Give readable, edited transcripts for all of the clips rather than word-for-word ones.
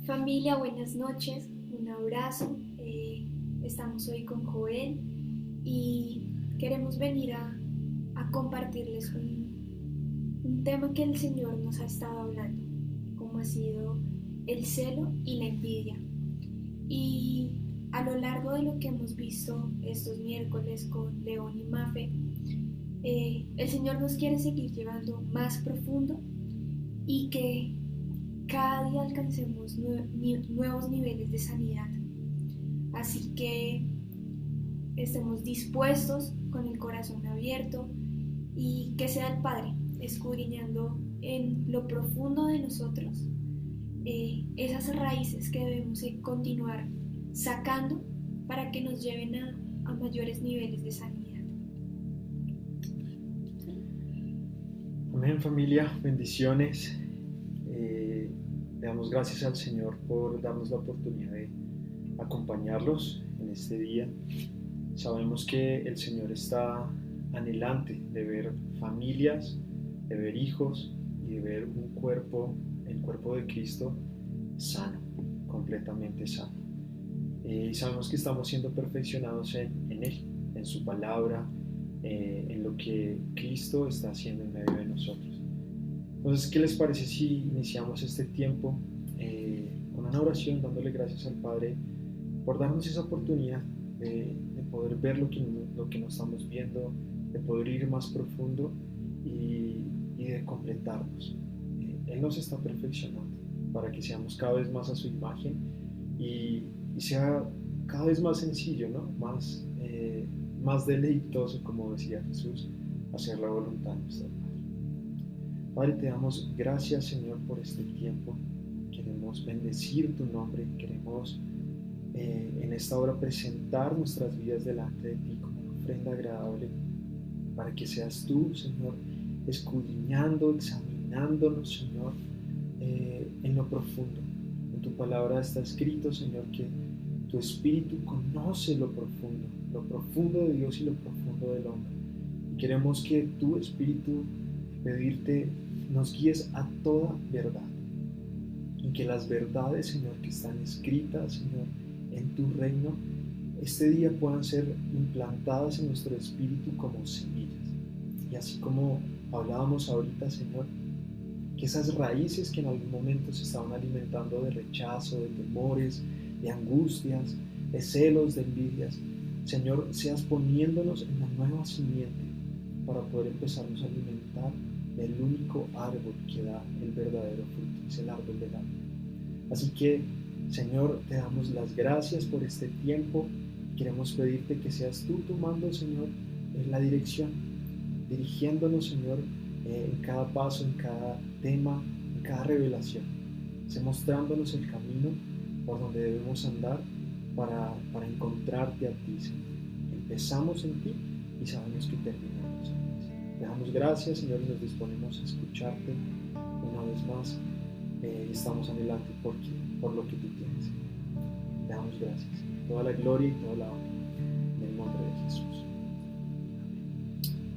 Familia, buenas noches, un abrazo. Estamos hoy con Joel y queremos venir a compartirles un tema que el Señor nos ha estado hablando, como ha sido el celo y la envidia. Y a lo largo de lo que hemos visto estos miércoles con León y Mafe, el Señor nos quiere seguir llevando más profundo y que cada día alcancemos nuevos niveles de sanidad. Así que estemos dispuestos con el corazón abierto y que sea el Padre escudriñando en lo profundo de nosotros esas raíces que debemos continuar sacando para que nos lleven a mayores niveles de sanidad. Amén, familia, bendiciones. Le damos gracias al Señor por darnos la oportunidad de acompañarlos en este día. Sabemos que el Señor está anhelante de ver familias, de ver hijos y de ver un cuerpo, el cuerpo de Cristo, sano, completamente sano. Y sabemos que estamos siendo perfeccionados en Él, en su palabra, en lo que Cristo está haciendo en medio de nosotros. Entonces, ¿qué les parece si iniciamos este tiempo con una oración, dándole gracias al Padre por darnos esa oportunidad de poder ver lo que no estamos viendo, de poder ir más profundo y de completarnos? Él nos está perfeccionando para que seamos cada vez más a su imagen y sea cada vez más sencillo, ¿no? Más deleitoso, como decía Jesús, hacer la voluntad de nuestro Padre. Padre, te damos gracias, Señor, por este tiempo. Queremos bendecir tu nombre, queremos en esta hora presentar nuestras vidas delante de ti como una ofrenda agradable, para que seas tú, Señor, escudriñando, examinándonos, Señor, en lo profundo. En tu palabra está escrito, Señor, que tu Espíritu conoce lo profundo de Dios y lo profundo del hombre. Y queremos que tu Espíritu, pedirte, nos guíes a toda verdad. Y que las verdades, Señor, que están escritas, Señor, en tu reino, este día puedan ser implantadas en nuestro espíritu como semillas. Y así como hablábamos ahorita, Señor, que esas raíces que en algún momento se estaban alimentando de rechazo, de temores, de angustias, de celos, de envidias, Señor, seas poniéndonos en la nueva simiente para poder empezarnos a alimentar del único árbol que da el verdadero fruto, es el árbol de la vida. Así que, Señor, te damos las gracias por este tiempo. Queremos pedirte que seas tú tomando, Señor, en la dirección, dirigiéndonos, Señor, en cada paso, en cada tema, en cada revelación. Sé mostrándonos el camino por donde debemos andar para encontrarte a ti, Señor. Empezamos en ti y sabemos que terminamos en ti. Te damos gracias, Señor, y nos disponemos a escucharte una vez más. Estamos anhelando por lo que tú tienes. Te damos gracias. Toda la gloria y toda la honra. En el nombre de Jesús.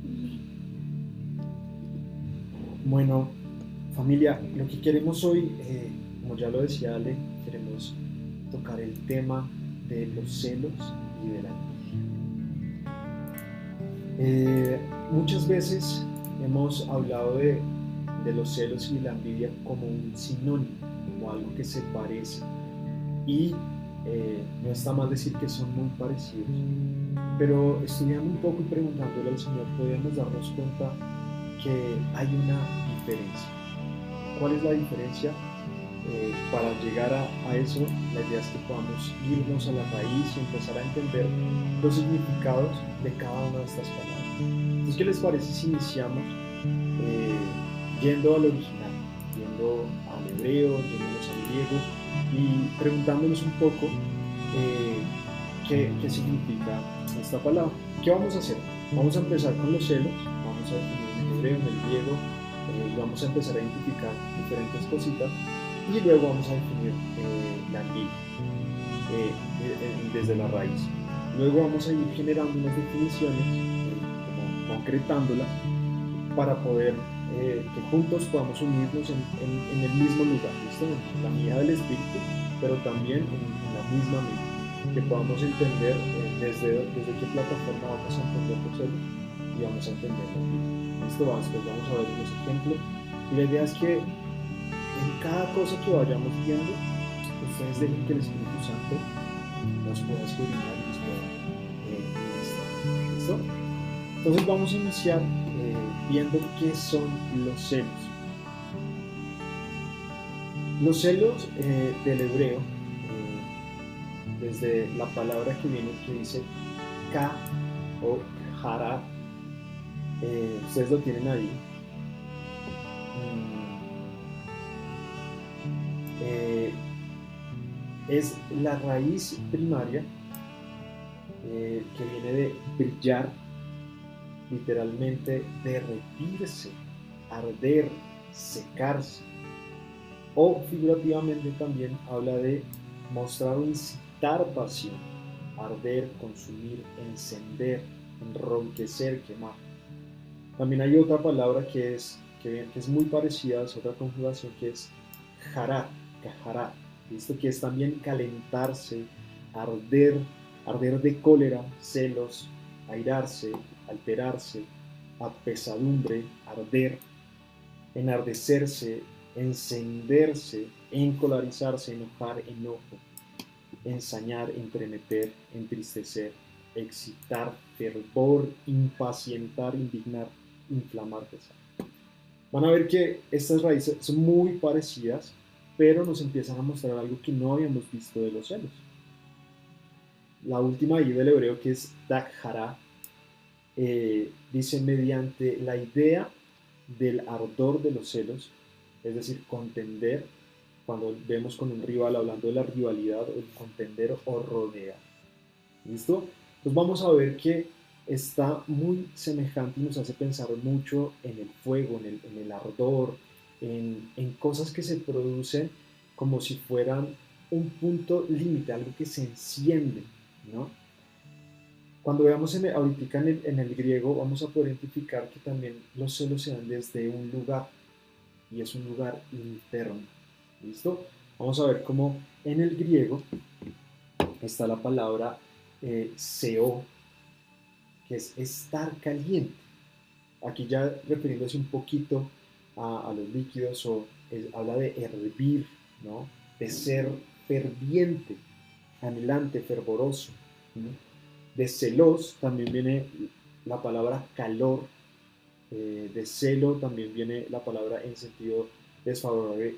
Amén. Bueno, familia, lo que queremos hoy, como ya lo decía Ale, queremos tocar el tema de los celos y de la envidia. Muchas veces hemos hablado de los celos y la envidia como un sinónimo, como algo que se parece, y no está mal decir que son muy parecidos, pero estudiando un poco y preguntándole al Señor podemos darnos cuenta que hay una diferencia. ¿Cuál es la diferencia? Para llegar a eso, la idea es que podamos irnos a la raíz y empezar a entender los significados de cada una de estas palabras. Entonces, ¿qué les parece si iniciamos yendo al original, yendo al hebreo, yéndonos al griego y preguntándonos un poco qué significa esta palabra? ¿Qué vamos a hacer? Vamos a empezar con los celos, vamos a definir en el hebreo, en el griego, y vamos a empezar a identificar diferentes cositas y luego vamos a definir la envidia desde la raíz. Luego vamos a ir generando unas definiciones, como concretándolas, para poder que juntos podamos unirnos en el mismo lugar, ¿listo? En la unidad del Espíritu, pero también en la misma mente, que podamos entender desde qué plataforma vamos a entender los celos y vamos a entender la Biblia. ¿Listo? Después vamos a ver unos ejemplos. Y la idea es que en cada cosa que vayamos viendo, ustedes dejen que el Espíritu Santo nos pueda escudriñar y nos pueda ministrar. ¿Listo? Entonces vamos a iniciar viendo qué son los celos. Los celos del hebreo, desde la palabra que viene, que dice ka o jara, ustedes lo tienen ahí. Es la raíz primaria que viene de brillar, literalmente derretirse, arder, secarse, o figurativamente también habla de mostrar o incitar pasión, arder, consumir, encender, enronquecer, quemar. También hay otra palabra que es muy parecida, es otra conjugación que es jarat, kajarat, ¿listo? Que es también calentarse, arder, arder de cólera, celos, airarse, alterarse, apesadumbre, arder, enardecerse, encenderse, encolarizarse, enojar, enojo, ensañar, entremeter, entristecer, excitar, fervor, impacientar, indignar, inflamar, pesar. Van a ver que estas raíces son muy parecidas, pero nos empiezan a mostrar algo que no habíamos visto de los celos. La última I del hebreo, que es dakhara, dice mediante la idea del ardor de los celos, es decir, contender, cuando vemos con un rival hablando de la rivalidad, o el contender o rodear. ¿Listo? Entonces vamos a ver que está muy semejante y nos hace pensar mucho en el fuego, en el ardor, en cosas que se producen como si fueran un punto límite, algo que se enciende, ¿no? Cuando veamos ahorita en el griego, vamos a poder identificar que también los celos se dan desde un lugar, y es un lugar interno. ¿Listo? Vamos a ver cómo en el griego está la palabra seo, que es estar caliente. Aquí ya refiriéndose un poquito a los líquidos, habla de hervir, ¿no? De ser ferviente, anhelante, fervoroso, ¿no? De celos también viene la palabra calor, de celo también viene la palabra en sentido desfavorable,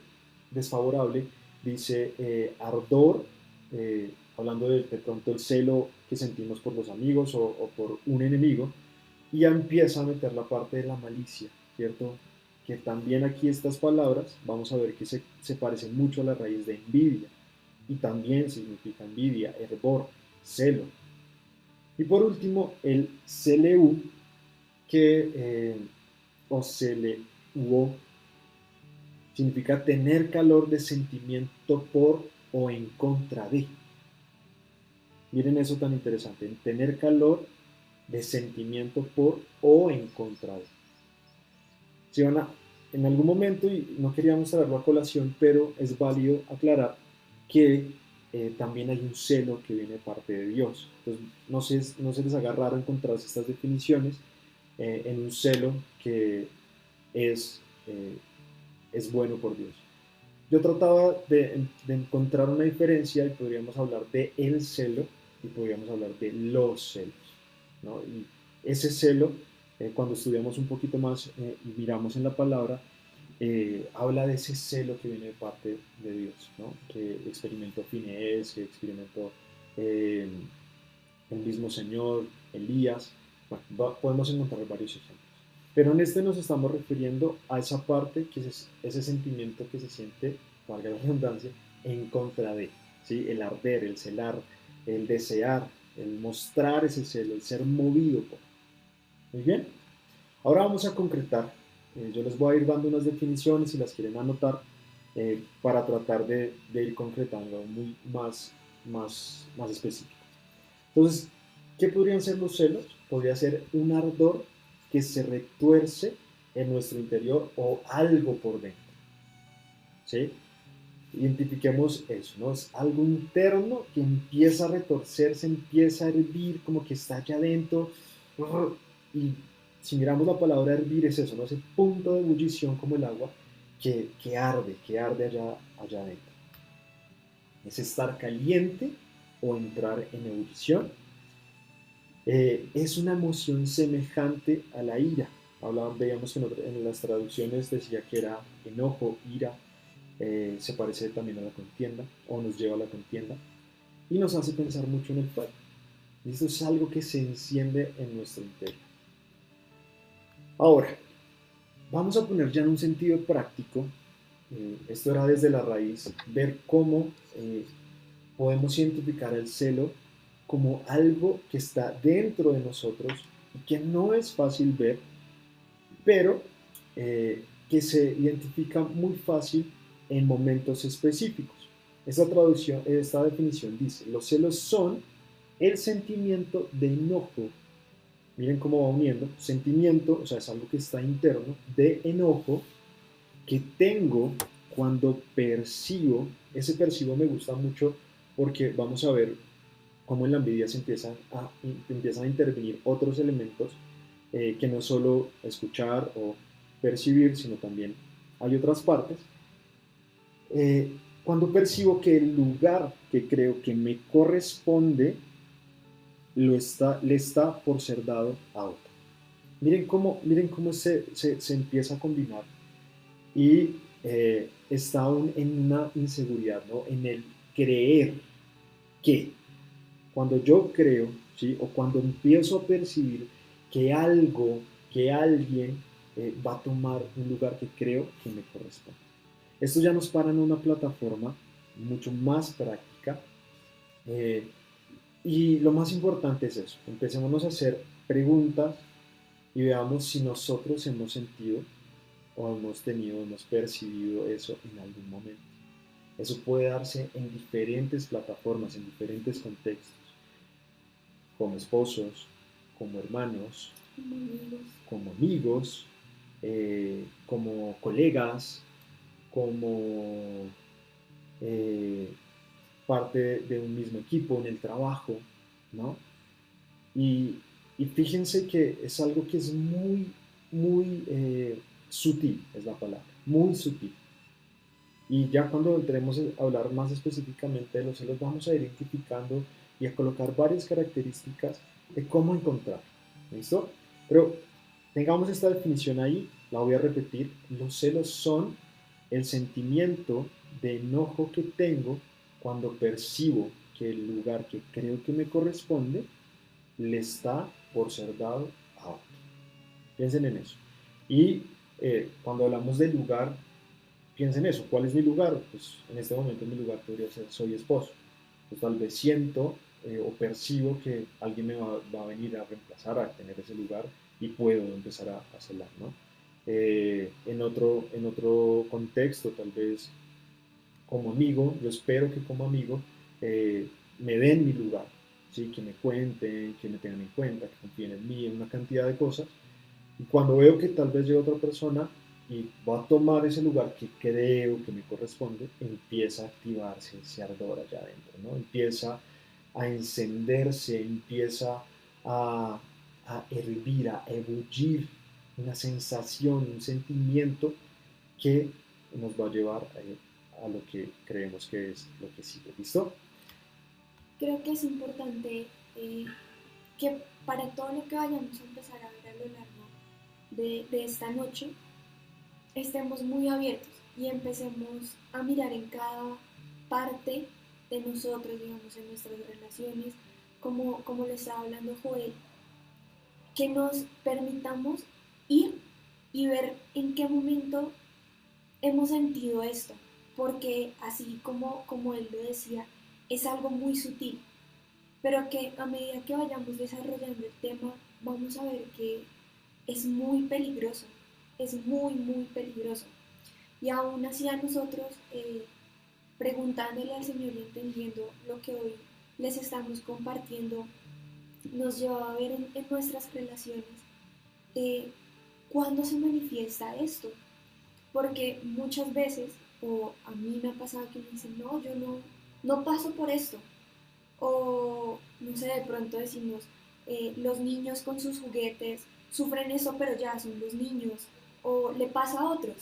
dice ardor, hablando de pronto el celo que sentimos por los amigos o por un enemigo, y ya empieza a meter la parte de la malicia, ¿cierto? Que también aquí estas palabras, vamos a ver que se parecen mucho a la raíz de envidia, y también significa envidia, hervor, celo. Y por último, el celeu, o celeuo, significa tener calor de sentimiento por o en contra de. Miren eso tan interesante, tener calor de sentimiento por o en contra de. Si van en algún momento, y no queríamos traerlo a colación, pero es válido aclarar que también hay un celo que viene de parte de Dios. Entonces, no se les haga raro encontrarse estas definiciones en un celo que es bueno por Dios. Yo trataba de encontrar una diferencia y podríamos hablar de el celo y podríamos hablar de los celos, ¿no? Y ese celo, cuando estudiamos un poquito más y miramos en la palabra, habla de ese celo que viene de parte de Dios, ¿no? Que experimentó Finés, que experimentó el mismo Señor, Elías. Bueno, podemos encontrar varios ejemplos. Pero en este nos estamos refiriendo a esa parte, que es ese sentimiento que se siente, valga la redundancia, en contra de, ¿sí? El arder, el celar, el desear, el mostrar ese celo, el ser movido por. Muy bien. Ahora vamos a concretar. Yo les voy a ir dando unas definiciones si las quieren anotar para tratar de ir concretando más específico. Entonces, ¿qué podrían ser los celos? Podría ser un ardor que se retuerce en nuestro interior o algo por dentro. ¿Sí? Identifiquemos eso, ¿no? Es algo interno que empieza a retorcerse, empieza a hervir, como que está allá adentro. Y si miramos la palabra hervir, es eso, ¿no? Ese punto de ebullición como el agua que arde allá adentro. Es estar caliente o entrar en ebullición. Es una emoción semejante a la ira. Veíamos que en las traducciones decía que era enojo, ira, se parece también a la contienda o nos lleva a la contienda y nos hace pensar mucho en el fuego. Y esto es algo que se enciende en nuestro interior. Ahora, vamos a poner ya en un sentido práctico, esto era desde la raíz, ver cómo podemos identificar el celo como algo que está dentro de nosotros y que no es fácil ver, pero que se identifica muy fácil en momentos específicos. Esta definición dice, los celos son el sentimiento de enojo. Miren cómo va uniendo, sentimiento, o sea, es algo que está interno, de enojo que tengo cuando percibo, ese percibo me gusta mucho porque vamos a ver cómo en la envidia se empiezan a intervenir otros elementos que no solo escuchar o percibir, sino también hay otras partes. Cuando percibo que el lugar que creo que me corresponde le está por ser dado a otro. Miren cómo se empieza a combinar y está aún en una inseguridad, ¿no? En el creer que cuando yo creo, ¿sí? O cuando empiezo a percibir que algo, que alguien va a tomar un lugar que creo que me corresponde. Esto ya nos para en una plataforma mucho más práctica y lo más importante es eso, empecemos a hacer preguntas y veamos si nosotros hemos sentido o hemos percibido eso en algún momento. Eso puede darse en diferentes plataformas, en diferentes contextos, como esposos, como hermanos, como amigos, como colegas, como parte de un mismo equipo en el trabajo, ¿no? Y, y fíjense que es algo que es muy sutil, es la palabra, muy sutil. Y ya cuando entremos a hablar más específicamente de los celos, vamos a ir identificando y a colocar varias características de cómo encontrar. ¿Listo? Pero tengamos esta definición ahí, la voy a repetir. Los celos son el sentimiento de enojo que tengo cuando percibo que el lugar que creo que me corresponde le está por ser dado a otro. Piensen en eso. Y cuando hablamos de lugar, piensen eso, ¿cuál es mi lugar? Pues en este momento mi lugar podría ser soy esposo. Pues tal vez siento o percibo que alguien va a venir a reemplazar, a tener ese lugar y puedo empezar a celar, ¿no? En otro contexto, tal vez como amigo, yo espero que como amigo me den mi lugar, ¿sí? Que me cuenten, que me tengan en cuenta, que confíen en mí, en una cantidad de cosas. Y cuando veo que tal vez llega otra persona y va a tomar ese lugar que creo que me corresponde, empieza a activarse ese ardor allá adentro, ¿no? Empieza a encenderse, empieza a, a hervir, a ebullir una sensación, un sentimiento que nos va a llevar a lo que creemos que es lo que sigue. ¿Listo? Creo que es importante que para todo lo que vayamos a empezar a ver a lo largo de esta noche, estemos muy abiertos y empecemos a mirar en cada parte de nosotros, digamos, en nuestras relaciones, como le estaba hablando Joel, que nos permitamos ir y ver en qué momento hemos sentido esto, porque así como él lo decía, es algo muy sutil, pero que a medida que vayamos desarrollando el tema, vamos a ver que es muy peligroso, es muy peligroso. Y aún así a nosotros, preguntándole al Señor y entendiendo lo que hoy les estamos compartiendo, nos lleva a ver en nuestras relaciones eh, ¿cuándo se manifiesta esto? Porque muchas veces, o a mí me ha pasado que me dicen, no, yo no paso por esto. O, no sé, de pronto decimos, los niños con sus juguetes sufren eso, pero ya son los niños. O le pasa a otros.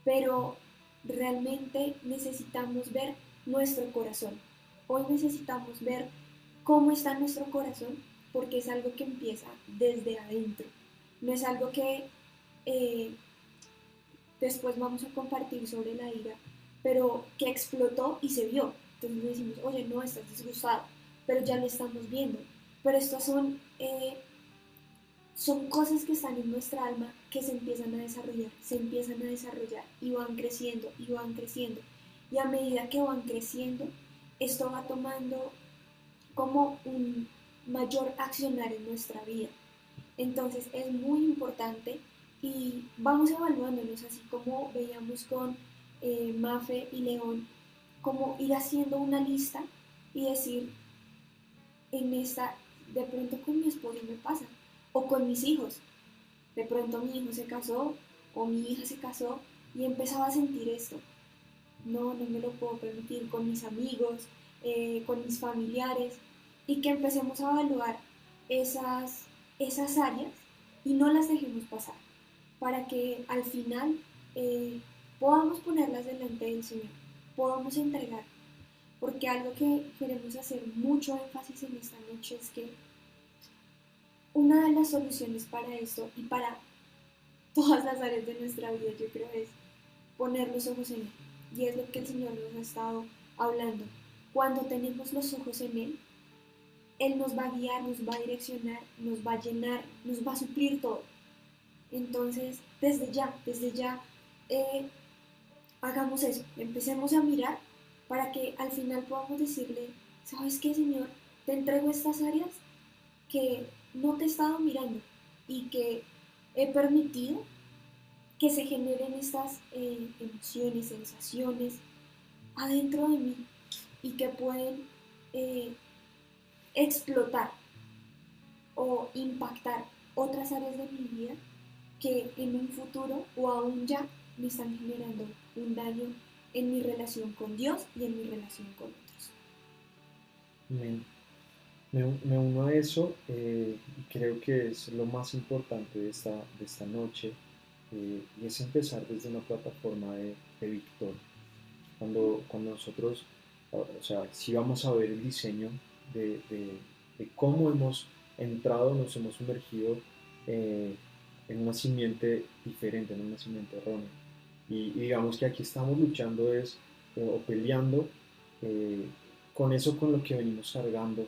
Pero realmente necesitamos ver nuestro corazón. Hoy necesitamos ver cómo está nuestro corazón, porque es algo que empieza desde adentro. No es algo que eh, después vamos a compartir sobre la ira, pero que explotó y se vio. Entonces decimos, oye, no, estás disgustado, pero ya lo estamos viendo. Pero estas son cosas que están en nuestra alma que se empiezan a desarrollar, se empiezan a desarrollar y van creciendo y van creciendo. Y a medida que van creciendo, esto va tomando como un mayor accionar en nuestra vida. Entonces es muy importante y vamos evaluándonos, así como veíamos con Mafe y León, como ir haciendo una lista y decir, en esta, de pronto con mi esposo me pasa, o con mis hijos, de pronto mi hijo se casó o mi hija se casó y empezaba a sentir esto. No me lo puedo permitir con mis amigos, con mis familiares, y que empecemos a evaluar esas áreas y no las dejemos pasar, para que al final podamos ponerlas delante del Señor, podamos entregar, porque algo que queremos hacer mucho énfasis en esta noche es que una de las soluciones para esto y para todas las áreas de nuestra vida, yo creo, es poner los ojos en Él. Y es lo que el Señor nos ha estado hablando. Cuando tenemos los ojos en Él, Él nos va a guiar, nos va a direccionar, nos va a llenar, nos va a suplir todo. Entonces, desde ya, eh, hagamos eso. Empecemos a mirar para que al final podamos decirle, ¿sabes qué, Señor? Te entrego estas áreas que no te he estado mirando y que he permitido que se generen estas emociones, sensaciones adentro de mí y que pueden eh, explotar o impactar otras áreas de mi vida que en un futuro o aún ya me están generando un daño en mi relación con Dios y en mi relación con otros. Me, me uno a eso y creo que es lo más importante de esta noche y es empezar desde una plataforma de victoria. Cuando nosotros, o sea, si vamos a ver el diseño de cómo hemos entrado, nos hemos sumergido eh, en una simiente diferente, en una simiente errónea. Y digamos que aquí estamos luchando o peleando eh, con eso con lo que venimos cargando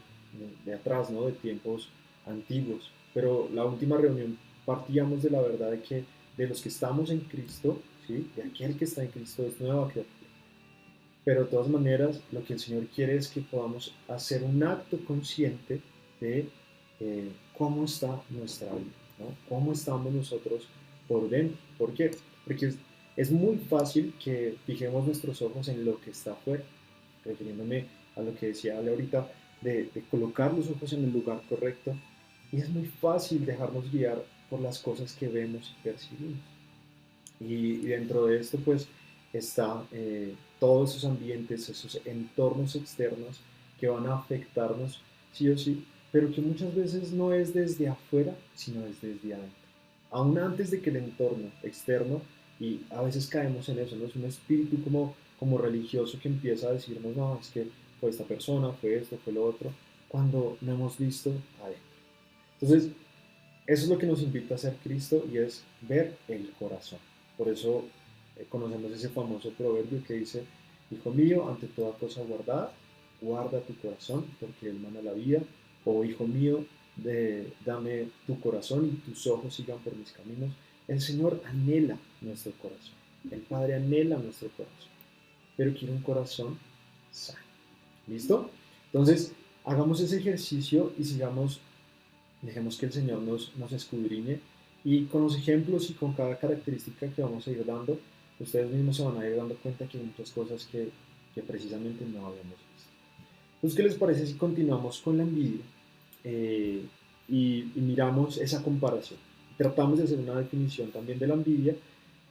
de atrás, ¿no? De tiempos antiguos. Pero la última reunión partíamos de la verdad de que de los que estamos en Cristo, ¿sí? De aquel que está en Cristo es nueva criatura. Pero de todas maneras, lo que el Señor quiere es que podamos hacer un acto consciente de cómo está nuestra vida, ¿no? Cómo estamos nosotros por dentro. ¿Por qué? Porque es muy fácil que fijemos nuestros ojos en lo que está afuera, refiriéndome a lo que decía Ale ahorita, de colocar los ojos en el lugar correcto. Y es muy fácil dejarnos guiar por las cosas que vemos y percibimos. Y dentro de esto, pues, está todos esos ambientes, esos entornos externos que van a afectarnos sí o sí, pero que muchas veces no es desde afuera, sino es desde adentro. Aún antes de que el entorno externo, y a veces caemos en eso, ¿no? Es un espíritu como religioso que empieza a decirnos, no, es que fue esta persona, fue esto, fue lo otro, cuando no hemos visto adentro. Entonces, eso es lo que nos invita a hacer Cristo y es ver el corazón. Por eso conocemos ese famoso proverbio que dice, hijo mío, ante toda cosa guardada, guarda tu corazón porque él mana la vida. O hijo mío, dame tu corazón y tus ojos sigan por mis caminos. El Señor anhela nuestro corazón. El Padre anhela nuestro corazón. Pero quiere un corazón sano. ¿Listo? Entonces, hagamos ese ejercicio y sigamos. Dejemos que el Señor nos escudriñe y con los ejemplos y con cada característica que vamos a ir dando, ustedes mismos se van a ir dando cuenta que hay muchas cosas que precisamente no habíamos visto. Entonces, ¿qué les parece si continuamos con la envidia y miramos esa comparación? tratamos de hacer una definición también de la envidia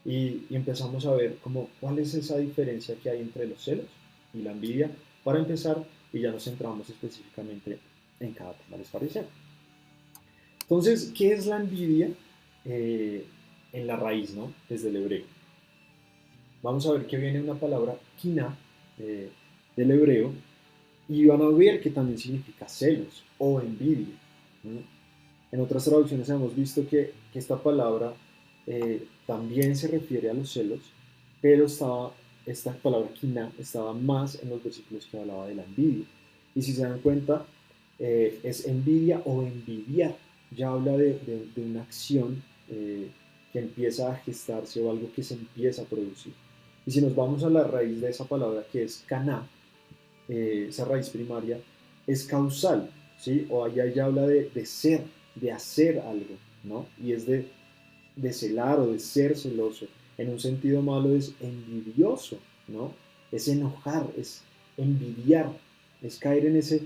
y empezamos a ver como cuál es esa diferencia que hay entre los celos y la envidia para empezar y ya nos centramos específicamente en cada tema, ¿les parece? Entonces, ¿qué es la envidia? En la raíz, ¿no? Desde el hebreo. Vamos a ver que viene una palabra kina del hebreo y van a ver que también significa celos o envidia. ¿No? En otras traducciones hemos visto que esta palabra también se refiere a los celos, pero esta palabra kina estaba más en los versículos que hablaba de la envidia. Y si se dan cuenta, es envidia o envidiar. Ya habla de una acción que empieza a gestarse o algo que se empieza a producir. Y si nos vamos a la raíz de esa palabra que es caná, esa raíz primaria, es causal, ¿sí? O allá ya habla de ser, de hacer algo, ¿no? Y es de celar o de ser celoso. En un sentido malo es envidioso, ¿no? Es enojar, es envidiar, es caer en ese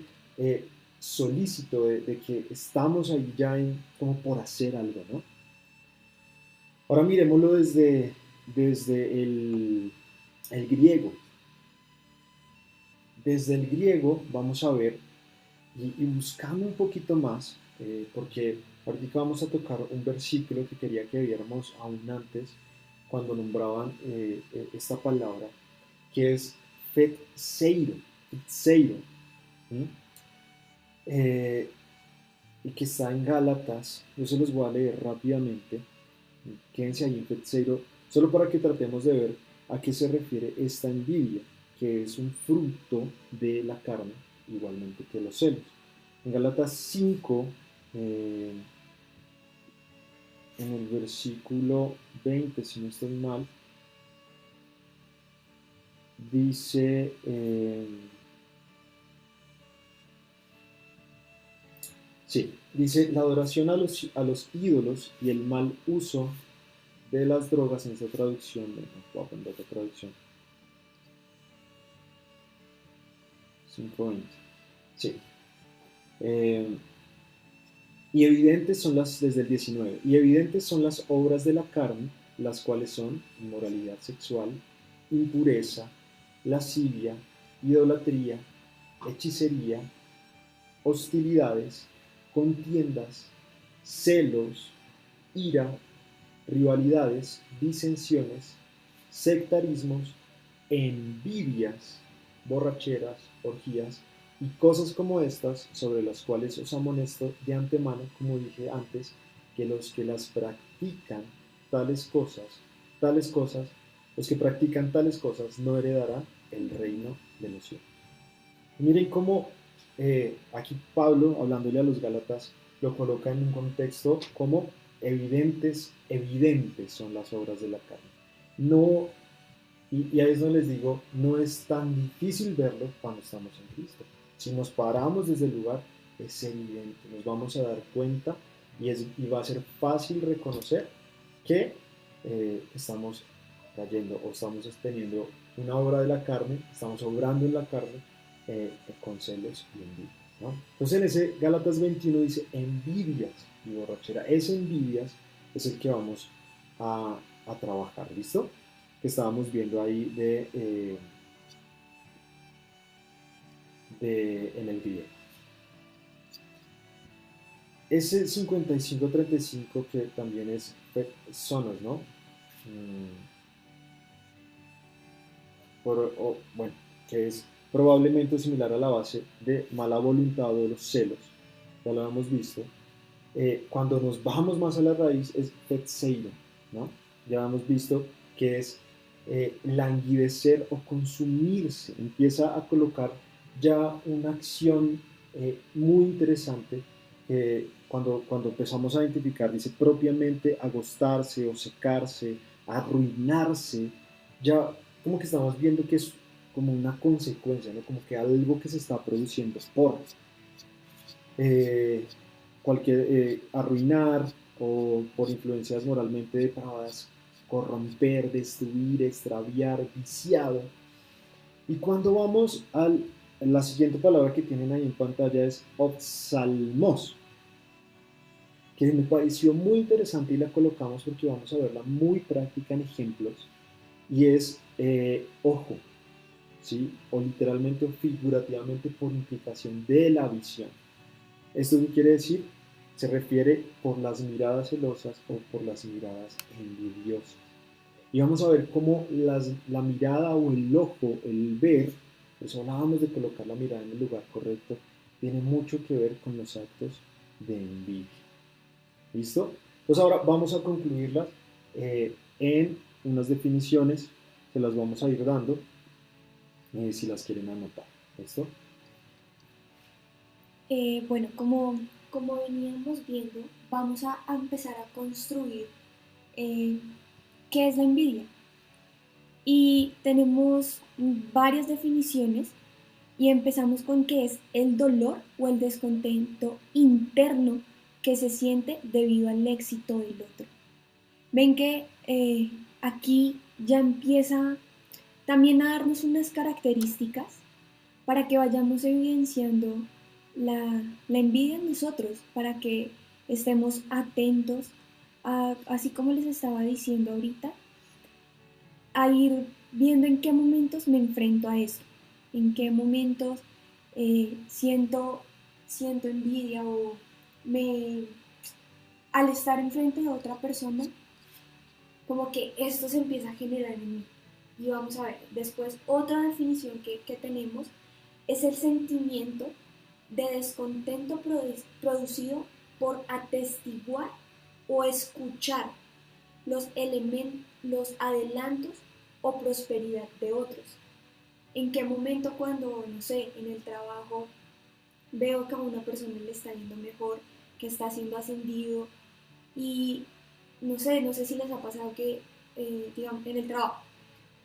solícito de que estamos ahí ya como por hacer algo, ¿no? Ahora miremoslo desde el griego. Desde el griego vamos a ver y buscando un poquito más, porque ahorita vamos a tocar un versículo que quería que viéramos aún antes, cuando nombraban esta palabra, que es fetseiro, fetseiro, ¿sí? Y que está en Gálatas. Yo se los voy a leer rápidamente, quédense ahí en fetseiro, solo para que tratemos de ver a qué se refiere esta envidia, que es un fruto de la carne, igualmente que los celos. En Gálatas 5, en el versículo 20, si no estoy mal, dice, dice la adoración a los ídolos y el mal uso de las drogas en esta traducción, voy a poner otra traducción, 5:20, sí. Y evidentes son desde el 19, y evidentes son las obras de la carne, las cuales son inmoralidad sexual, impureza, lascivia, idolatría, hechicería, hostilidades, contiendas, celos, ira, rivalidades, disensiones, sectarismos, envidias, borracheras, orgías y cosas como estas, sobre las cuales os amonesto de antemano, como dije antes, que los que las practican tales cosas, los que practican tales cosas no heredarán el reino de los cielos. Miren cómo aquí Pablo, hablándole a los Gálatas, lo coloca en un contexto como evidentes son las obras de la carne. No, y a eso les digo, no es tan difícil verlo cuando estamos en Cristo. Si nos paramos desde el lugar, es evidente, nos vamos a dar cuenta y va a ser fácil reconocer que estamos cayendo o estamos teniendo una obra de la carne, estamos obrando en la carne con celos y envidia, ¿no? Entonces en ese Gálatas 21 dice envidias y borrachera. Ese envidias es el que vamos a trabajar, ¿listo? Que estábamos viendo ahí en el griego. Ese 55-35 que también es sonos, ¿no? Bueno, que es probablemente similar a la base de mala voluntad o de los celos, ya lo hemos visto. Cuando nos bajamos más a la raíz es petseiro, ¿no? Ya hemos visto que es languidecer o consumirse, empieza a colocar ya una acción muy interesante cuando empezamos a identificar, dice propiamente agostarse o secarse, arruinarse, ya como que estamos viendo que es como una consecuencia, ¿no? Como que algo que se está produciendo por cualquier arruinar o por influencias moralmente depravadas, corromper, destruir, extraviar, viciado. Y cuando vamos la siguiente palabra que tienen ahí en pantalla es opsalmos. que me pareció muy interesante y la colocamos porque vamos a verla muy práctica en ejemplos, y es ojo, ¿sí? O literalmente o figurativamente por implicación de la visión. ¿Esto qué quiere decir? Se refiere por las miradas celosas o por las miradas envidiosas. Y vamos a ver cómo la mirada o el ojo, el ver, por eso hablábamos de colocar la mirada en el lugar correcto, tiene mucho que ver con los actos de envidia. ¿Listo? Pues ahora vamos a concluirlas en unas definiciones, se las vamos a ir dando si las quieren anotar. ¿Listo? Bueno, como veníamos viendo, vamos a empezar a construir eh, qué es la envidia. Y tenemos varias definiciones y empezamos con qué es el dolor o el descontento interno que se siente debido al éxito del otro. Ven que aquí ya empieza también a darnos unas características para que vayamos evidenciando la envidia en nosotros, para que estemos atentos, así como les estaba diciendo ahorita, a ir viendo en qué momentos me enfrento a eso, en qué momentos siento envidia o me, al estar enfrente de otra persona, como que esto se empieza a generar en mí. Y vamos a ver, después otra definición que tenemos es el sentimiento de descontento producido por atestiguar o escuchar los adelantos o prosperidad de otros. ¿En qué momento cuando, no sé, en el trabajo veo que a una persona le está yendo mejor, que está siendo ascendido y no sé si les ha pasado que, digamos, en el trabajo,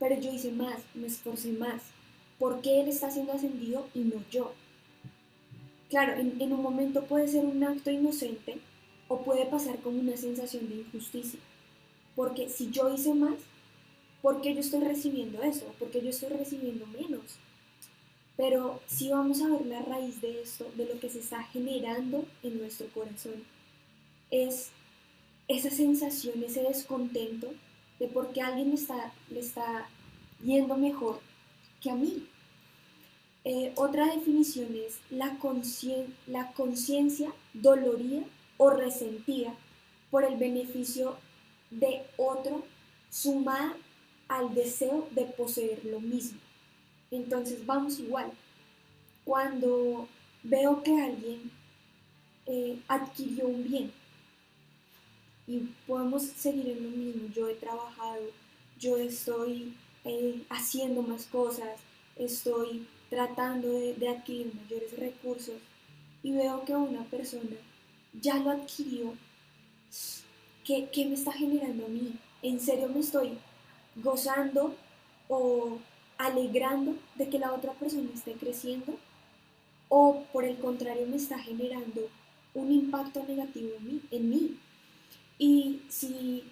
pero yo hice más, me esforcé más. ¿Por qué él está siendo ascendido y no yo? Claro, en un momento puede ser un acto inocente o puede pasar como una sensación de injusticia. Porque si yo hice más, ¿por qué yo estoy recibiendo eso? ¿Por qué yo estoy recibiendo menos? Pero sí vamos a ver la raíz de esto, de lo que se está generando en nuestro corazón. Es esa sensación, ese descontento de por qué a alguien le está yendo mejor que a mí. Otra definición es la conciencia dolorida o resentida por el beneficio de otro sumada al deseo de poseer lo mismo. Entonces vamos igual. Cuando veo que alguien adquirió un bien y podemos seguir en lo mismo, yo he trabajado, yo estoy haciendo más cosas, estoy tratando de adquirir mayores recursos y veo que una persona ya lo adquirió, ¿qué me está generando a mí? ¿En serio me estoy gozando o alegrando de que la otra persona esté creciendo? ¿O por el contrario me está generando un impacto negativo en mí? Y si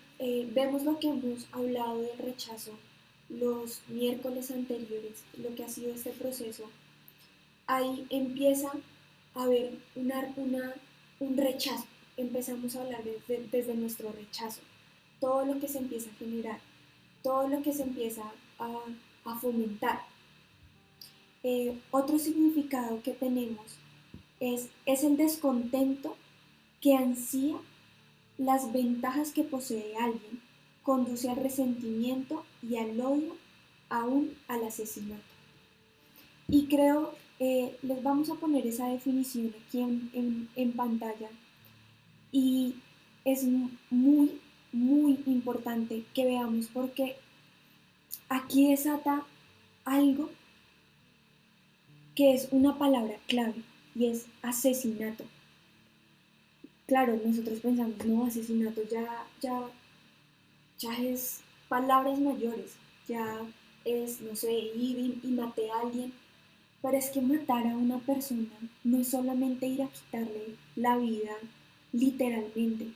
vemos lo que hemos hablado del rechazo los miércoles anteriores, lo que ha sido este proceso, ahí empieza a haber un rechazo. Empezamos a hablar desde nuestro rechazo. Todo lo que se empieza a generar, todo lo que se empieza a fomentar. Otro significado que tenemos es el descontento que ansía las ventajas que posee alguien, conduce al resentimiento y al odio, aún al asesinato. Y creo, les vamos a poner esa definición aquí en pantalla y es muy, muy importante que veamos porque aquí desata algo que es una palabra clave y es asesinato. Claro, nosotros pensamos, no, asesinato ya es palabras mayores, ya es, no sé, ir y maté a alguien, pero es que matar a una persona no es solamente ir a quitarle la vida literalmente,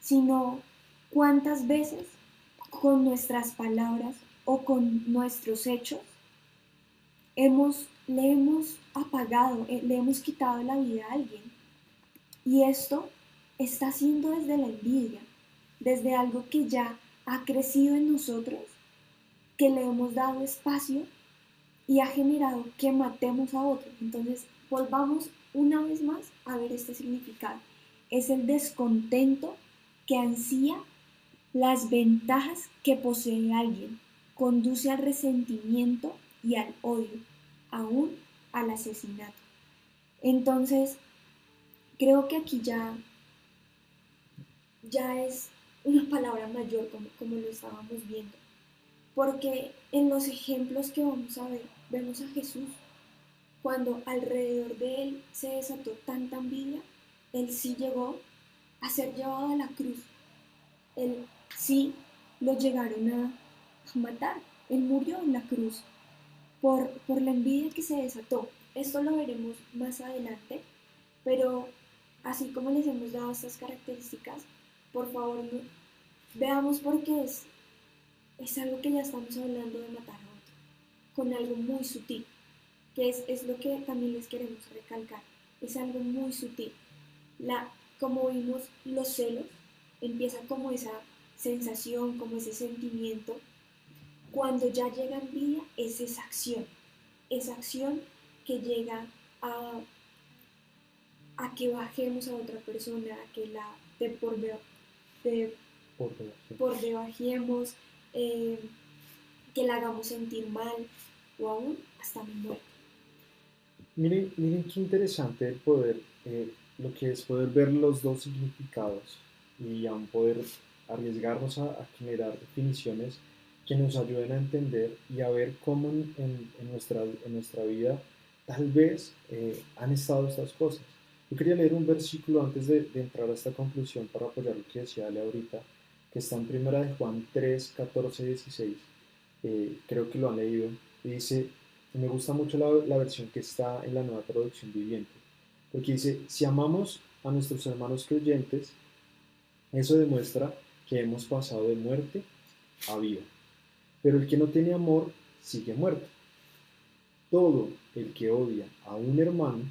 sino cuántas veces con nuestras palabras o con nuestros hechos le hemos apagado, le hemos quitado la vida a alguien. Y esto está siendo desde la envidia, desde algo que ya ha crecido en nosotros, que le hemos dado espacio y ha generado que matemos a otros. Entonces, volvamos una vez más a ver este significado. Es el descontento que ansía las ventajas que posee alguien, conduce al resentimiento y al odio, aún al asesinato. Entonces, creo que aquí ya es una palabra mayor como lo estábamos viendo, porque en los ejemplos que vamos a ver, vemos a Jesús. Cuando alrededor de él se desató tanta envidia, él sí llegó a ser llevado a la cruz. Él sí lo llegaron a matar. Él murió en la cruz por la envidia que se desató. Esto lo veremos más adelante, pero así como les hemos dado estas características, por favor veamos porque es algo que ya estamos hablando de matar a otro, con algo muy sutil, que es lo que también les queremos recalcar. Es algo muy sutil. Como vimos, los celos, empieza como esa sensación, como ese sentimiento. Cuando ya llega envidia, es esa acción que llega a que bajemos a otra persona, a que la de de, por debajemos, que la hagamos sentir mal o aún hasta mi muerte. Miren qué interesante el poder, lo que es poder ver los dos significados y aún poder arriesgarnos a generar definiciones que nos ayuden a entender y a ver cómo en nuestra vida tal vez han estado estas cosas. Yo quería leer un versículo antes de entrar a esta conclusión para apoyar lo que decía Ale ahorita, que está en Primera de Juan 3, 14, 16. Creo que lo han leído. Y dice, me gusta mucho la versión que está en la Nueva Traducción Viviente, porque dice, si amamos a nuestros hermanos creyentes, eso demuestra que hemos pasado de muerte a vida. Pero el que no tiene amor sigue muerto. Todo el que odia a un hermano,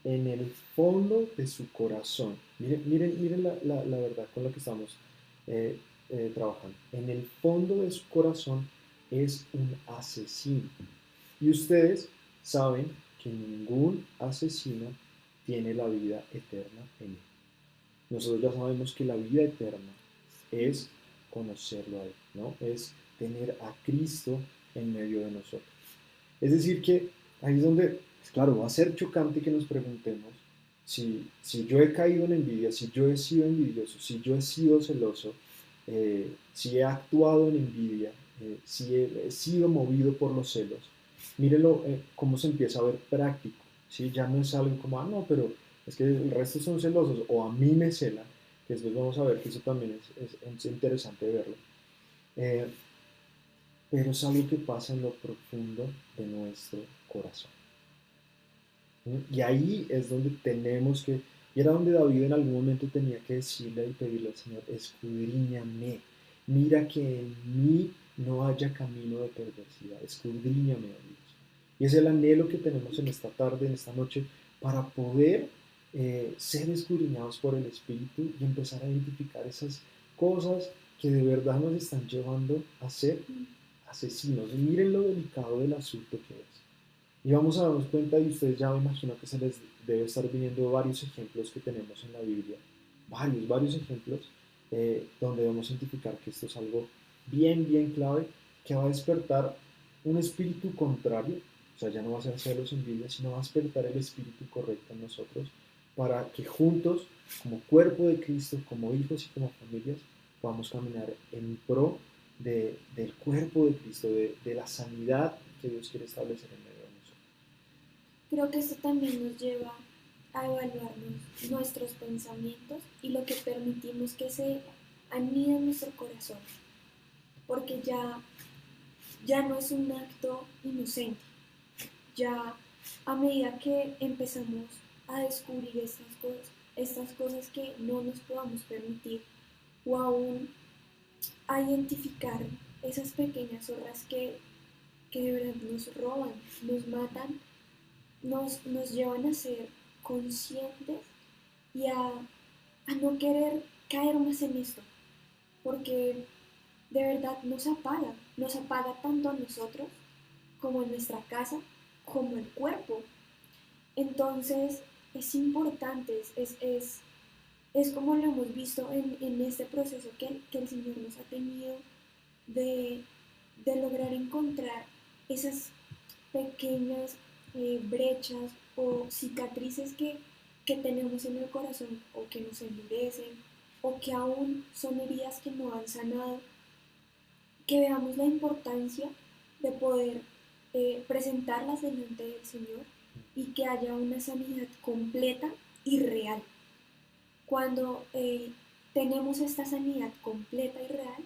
en el fondo de su corazón, miren la verdad con la que estamos trabajando, en el fondo de su corazón es un asesino. Y ustedes saben que ningún asesino tiene la vida eterna en él. Nosotros ya sabemos que la vida eterna es conocerlo a él, ¿no? Es tener a Cristo en medio de nosotros. Es decir, que ahí es donde, pues claro, va a ser chocante que nos preguntemos si yo he caído en envidia, si yo he sido envidioso, si yo he sido celoso, si he actuado en envidia, si he sido movido por los celos. Mírenlo cómo se empieza a ver práctico, ¿sí? Ya no es algo como, no, pero es que el resto son celosos o a mí me celan, que después vamos a ver que eso también es interesante verlo. Eh, pero es algo que pasa en lo profundo de nuestro corazón. Y ahí es donde tenemos que, y era donde David en algún momento tenía que decirle y pedirle al Señor, escudriñame, mira que en mí no haya camino de perversidad, escudriñame, oh Dios. Y es el anhelo que tenemos en esta tarde, en esta noche, para poder ser escudriñados por el Espíritu y empezar a identificar esas cosas que de verdad nos están llevando a ser asesinos. Y miren lo delicado del asunto que es. Y vamos a darnos cuenta, y ustedes ya me imagino que se les debe estar viniendo varios ejemplos que tenemos en la Biblia, varios ejemplos, donde debemos identificar que esto es algo bien clave, que va a despertar un espíritu contrario, o sea, ya no va a ser celos, envidia, sino va a despertar el espíritu correcto en nosotros, para que juntos, como cuerpo de Cristo, como hijos y como familias, podamos caminar en pro del cuerpo de Cristo, de la sanidad que Dios quiere establecer en medio de nosotros. Creo que esto también nos lleva a evaluarnos nuestros pensamientos y lo que permitimos que se anide en nuestro corazón, porque ya no es un acto inocente, ya a medida que empezamos a descubrir estas cosas que no nos podamos permitir o aún a identificar esas pequeñas zorras que de verdad nos roban, nos matan, nos llevan a ser conscientes y a a no querer caer más en esto, porque de verdad nos apaga tanto a nosotros como en nuestra casa, como el cuerpo. Entonces es importante, es como lo hemos visto en este proceso que el Señor nos ha tenido de, de lograr encontrar esas pequeñas brechas o cicatrices que tenemos en el corazón o que nos endurecen o que aún son heridas que no han sanado, que veamos la importancia de poder presentarlas delante del Señor y que haya una sanidad completa y real. Cuando tenemos esta sanidad completa y real,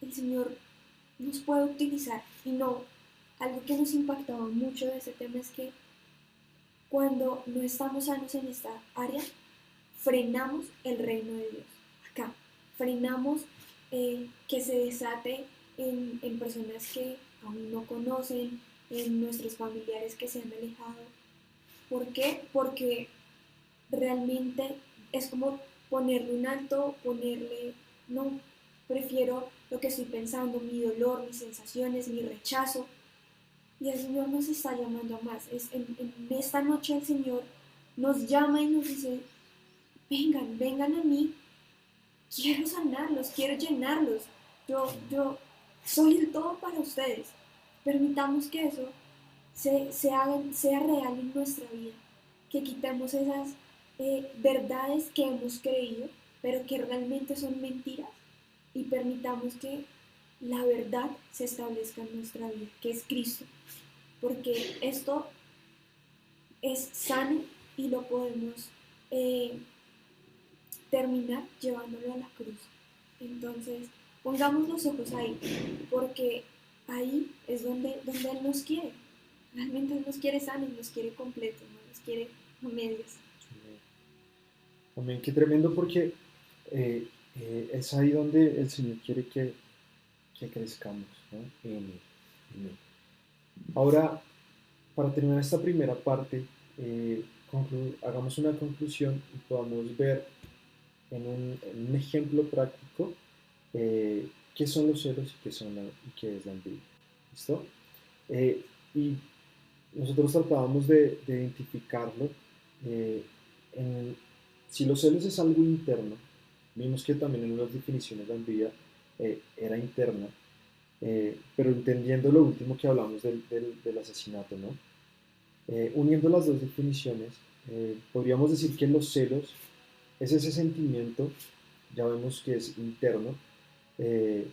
el Señor nos puede utilizar. Y no, algo que nos impactaba mucho de ese tema es que cuando no estamos sanos en esta área, frenamos el reino de Dios. Acá, frenamos que se desate en personas que aún no conocen, en nuestros familiares que se han alejado. ¿Por qué? Porque realmente es como ponerle un alto, ponerle, no, prefiero lo que estoy pensando, mi dolor, mis sensaciones, mi rechazo. Y el Señor nos está llamando a más. En esta noche el Señor nos llama y nos dice, vengan, vengan a mí, quiero sanarlos, quiero llenarlos. Yo soy el todo para ustedes. Permitamos que eso sea real en nuestra vida, que quitemos esas verdades que hemos creído, pero que realmente son mentiras, y permitamos que la verdad se establezca en nuestra vida, que es Cristo, porque esto es sano y lo podemos eh, terminar llevándolo a la cruz. Entonces, pongamos los ojos ahí, porque ahí es donde Él nos quiere. Realmente Él nos quiere sanos, nos quiere completos, no nos quiere a medias. Amén, qué tremendo porque es ahí donde el Señor quiere que crezcamos, ¿no? En Él, en Él. Ahora, para terminar esta primera parte, hagamos una conclusión y podamos ver en un ejemplo práctico qué son los celos y y qué es la envidia. ¿Listo? Y nosotros tratábamos de identificarlo. eh, en- si los celos es algo interno, vimos que también en unas definiciones la envidia era interna, pero entendiendo lo último que hablamos del asesinato, ¿no? Uniendo las dos definiciones, podríamos decir que los celos es ese sentimiento, ya vemos que es interno, eh,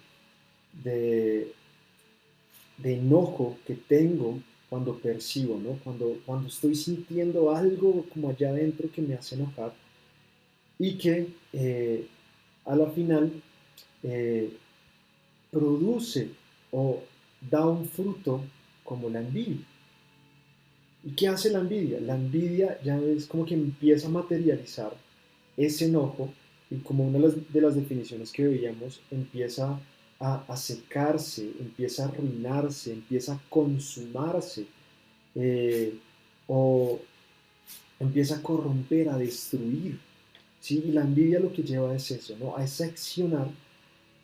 de, de enojo que tengo cuando percibo, ¿no? Cuando estoy sintiendo algo como allá adentro que me hace enojar y que a la final eh, produce o da un fruto como la envidia. ¿Y qué hace la envidia? La envidia ya es como que empieza a materializar ese enojo y como una de las definiciones que veíamos, empieza a secarse, empieza a arruinarse, empieza a consumarse eh, o empieza a corromper, a destruir. ¿Sí? Y la envidia lo que lleva es eso, ¿no? A ese accionar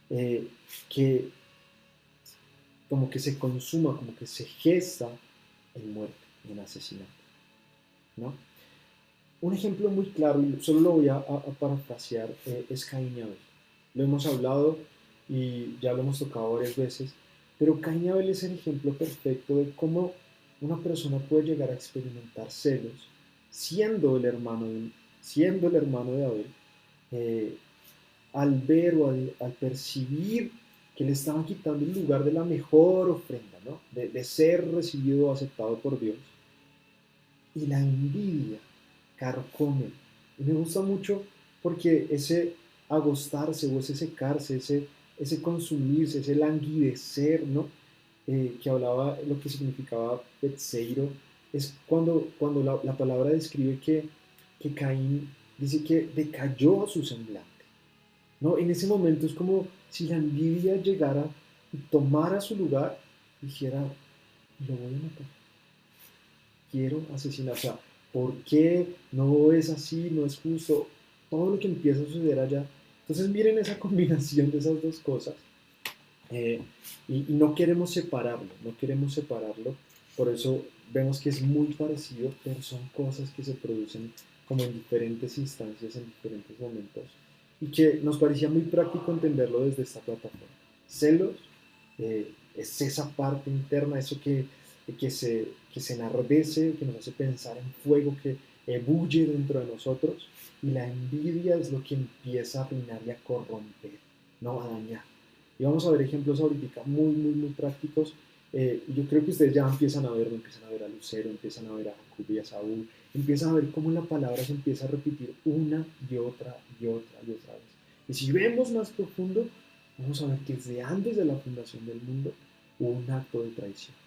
eh, que como que se consuma, como que se gesta en muerte, en asesinato, ¿no? Un ejemplo muy claro, y solo lo voy a parafrasear, es Caín y Abel. Lo hemos hablado y ya lo hemos tocado varias veces, pero Caín y Abel es el ejemplo perfecto de cómo una persona puede llegar a experimentar celos siendo el hermano siendo el hermano de Abel, eh, al ver o al percibir que le estaban quitando el lugar de la mejor ofrenda, ¿no? De ser recibido o aceptado por Dios. Y la envidia carcome. Y me gusta mucho porque ese agostarse o ese secarse, ese consumirse, ese languidecer, ¿no? Que hablaba lo que significaba Petseiro, es cuando la palabra describe que Caín dice que decayó su semblante, ¿no? En ese momento es como si la envidia llegara y tomara su lugar y dijera, lo voy a matar, quiero asesinar. O sea, ¿por qué no es así? No es justo. todo lo que empieza a suceder allá. Entonces miren esa combinación de esas dos cosas. Eh, y no queremos separarlo, no queremos separarlo, por eso vemos que es muy parecido, pero son cosas que se producen como en diferentes instancias, en diferentes momentos, y que nos parecía muy práctico entenderlo desde esta plataforma. Celos es esa parte interna, eso que se enardece, que nos hace pensar en fuego, que ebulle dentro de nosotros, y la envidia es lo que empieza a arruinar y a corromper, no a dañar. Y vamos a ver ejemplos ahorita muy prácticos. Yo creo que ustedes ya empiezan a verlo, empiezan a ver a Lucero, empiezan a ver a Jacob y a Saúl, empiezan a ver cómo la palabra se empieza a repetir una y otra y otra y otra vez. Y si vemos más profundo, vamos a ver que desde antes de la fundación del mundo hubo un acto de traición,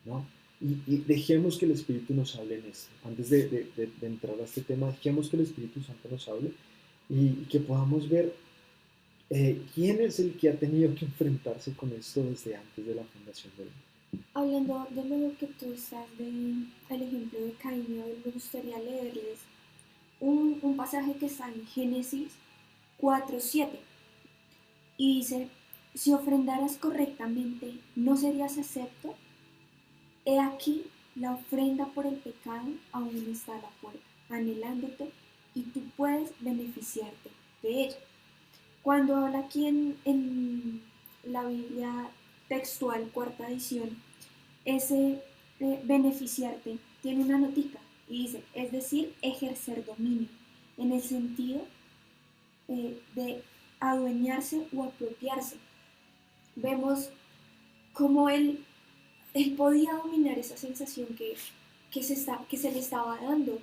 ¿no? Y dejemos que el Espíritu nos hable en esto. Antes de entrar a este tema, dejemos que el Espíritu Santo nos hable y que podamos ver quién es el que ha tenido que enfrentarse con esto desde antes de la fundación del mundo. Hablando de lo que tú estás del ejemplo de Caín y Abel, me gustaría leerles un pasaje que está en Génesis 4:7 y dice, si ofrendaras correctamente, ¿no serías acepto? He aquí, la ofrenda por el pecado aún está a la puerta, anhelándote, y tú puedes beneficiarte de ella. Cuando habla aquí en la Biblia textual, cuarta edición, ese beneficiarte tiene una notica y dice, es decir, ejercer dominio, en el sentido de adueñarse o apropiarse. Vemos cómo él podía dominar esa sensación que se le estaba dando.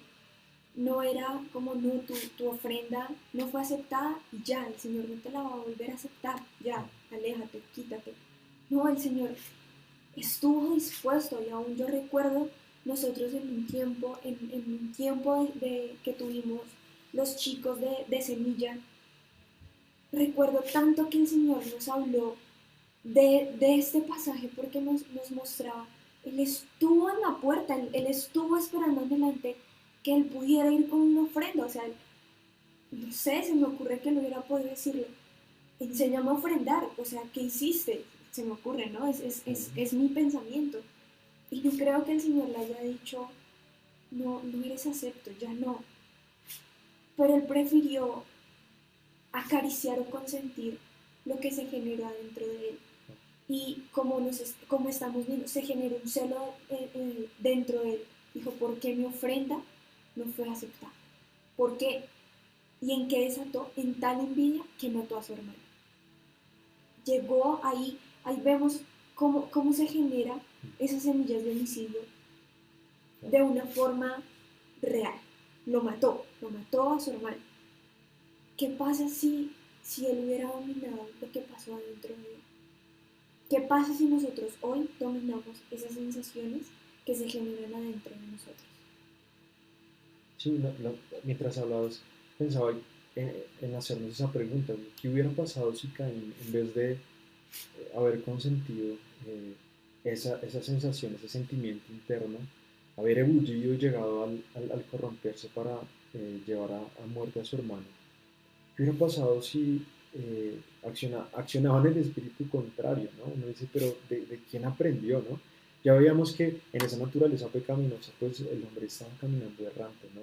No era como, no, tu ofrenda no fue aceptada y ya, el Señor no te la va a volver a aceptar, ya, aléjate, quítate. No, el Señor estuvo dispuesto y aún yo recuerdo nosotros en un tiempo que tuvimos los chicos de Semilla, recuerdo tanto que el Señor nos habló de este pasaje porque nos mostraba, Él estuvo en la puerta, él estuvo esperando adelante que Él pudiera ir con una ofrenda, o sea, no sé, se me ocurre que no hubiera podido decirle, enséñame a ofrendar, o sea, ¿qué hiciste? Se me ocurre, ¿no? Es mi pensamiento. Y no creo que el Señor le haya dicho, no, no eres acepto, ya no. Pero Él prefirió acariciar o consentir lo que se generó dentro de Él. Y como estamos viendo, se generó un celo dentro de Él. Dijo, ¿por qué mi ofrenda no fue aceptada? ¿Por qué? ¿Y en qué desató? En tal envidia que mató a su hermano. Llegó ahí vemos cómo se genera esas semillas de homicidio de una forma real. Lo mató a su hermano. ¿Qué pasa si él hubiera dominado lo que pasó adentro de él? ¿Qué pasa si nosotros hoy dominamos esas sensaciones que se generan adentro de nosotros? Sí, mientras hablabas, pensaba en hacernos esa pregunta, ¿qué hubiera pasado si Caín, en vez de haber consentido esa sensación, ese sentimiento interno, haber ebullido y llegado al corromperse para llevar a muerte a su hermano? ¿Qué hubiera pasado si accionaban el espíritu contrario, ¿no? Uno dice, pero ¿de quién aprendió, no? Ya veíamos que en esa naturaleza pecaminosa, pues el hombre estaba caminando errante, ¿no?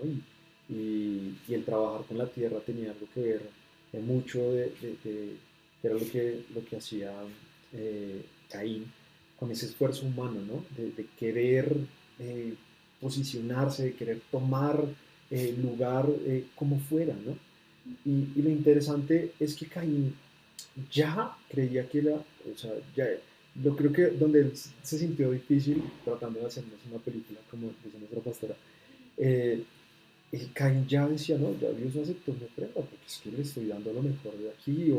Y el trabajar con la tierra tenía algo que ver mucho era lo que hacía Caín con ese esfuerzo humano, ¿no? De querer posicionarse, de querer tomar lugar como fuera, ¿no? Y lo interesante es que Caín ya creía que era, o sea, ya, yo creo que donde él se sintió difícil tratando de hacernos una película, como dice nuestra pastora, eh, Caín ya decía, no, ya Dios no aceptó mi ofrenda, porque es que le estoy dando lo mejor de aquí,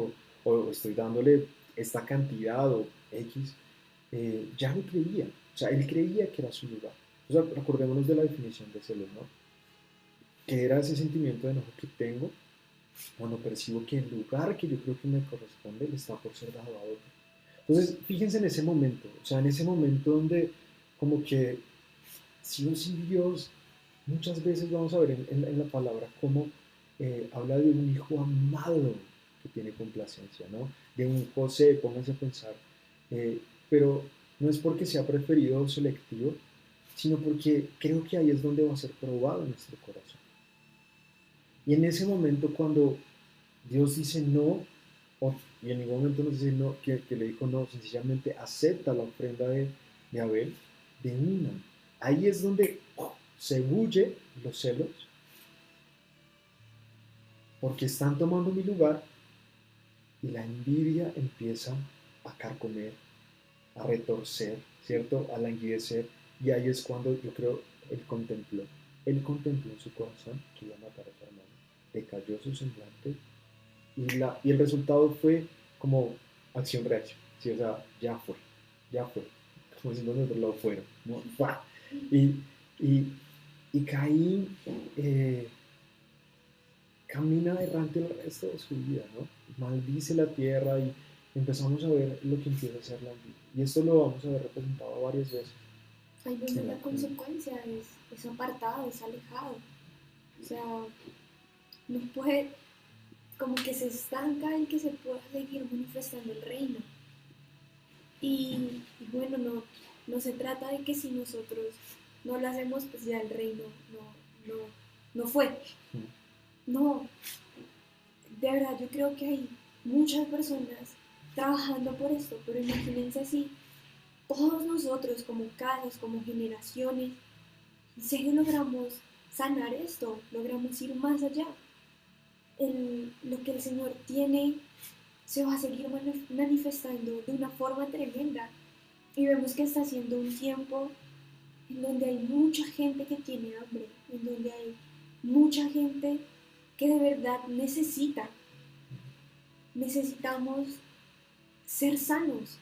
o estoy dándole esta cantidad, o X, ya no creía, o sea, él creía que era su lugar. O sea, recordémonos de la definición de celos, ¿no? Que era ese sentimiento de enojo que tengo cuando percibo que el lugar que yo creo que me corresponde le está por ser dado a otro. Entonces, fíjense en ese momento, o sea, en ese momento donde como que sí o sí Dios, muchas veces vamos a ver en la palabra cómo habla de un hijo amado que tiene complacencia, ¿no? De un José, pónganse a pensar, eh, pero no es porque sea preferido o selectivo, sino porque creo que ahí es donde va a ser probado nuestro corazón. Y en ese momento cuando Dios dice no, y en ningún momento nos dice no, que le dijo no, sencillamente acepta la ofrenda de Abel, de una. Ahí es donde se huye los celos, porque están tomando mi lugar y la envidia empieza a carcomer, a retorcer, ¿cierto? A languidecer. Y ahí es cuando yo creo él contempló en su corazón que iba a matar a su hermano, decayó su semblante y el resultado fue como acción-reacción. ¿Sí? O sea, ya fue, como decimos nosotros, lo fueron, ¿no? Y, y, y Caín camina errante el resto de su vida, ¿no? Maldice la tierra y empezamos a ver lo que empieza a ser la envidia. Y esto lo vamos a ver representado varias veces. Ahí donde la consecuencia es apartado, es alejado. O sea, no puede, como que se estanca el que se pueda seguir manifestando el reino. Y bueno, no se trata de que si nosotros no lo hacemos, pues ya el reino no fue. No, de verdad yo creo que hay muchas personas trabajando por esto, pero imagínense así, todos nosotros como casas, como generaciones, en serio logramos sanar esto, logramos ir más allá. Lo que el Señor tiene se va a seguir manifestando de una forma tremenda. Y vemos que está siendo un tiempo en donde hay mucha gente que tiene hambre, en donde hay mucha gente que de verdad necesitamos ser sanos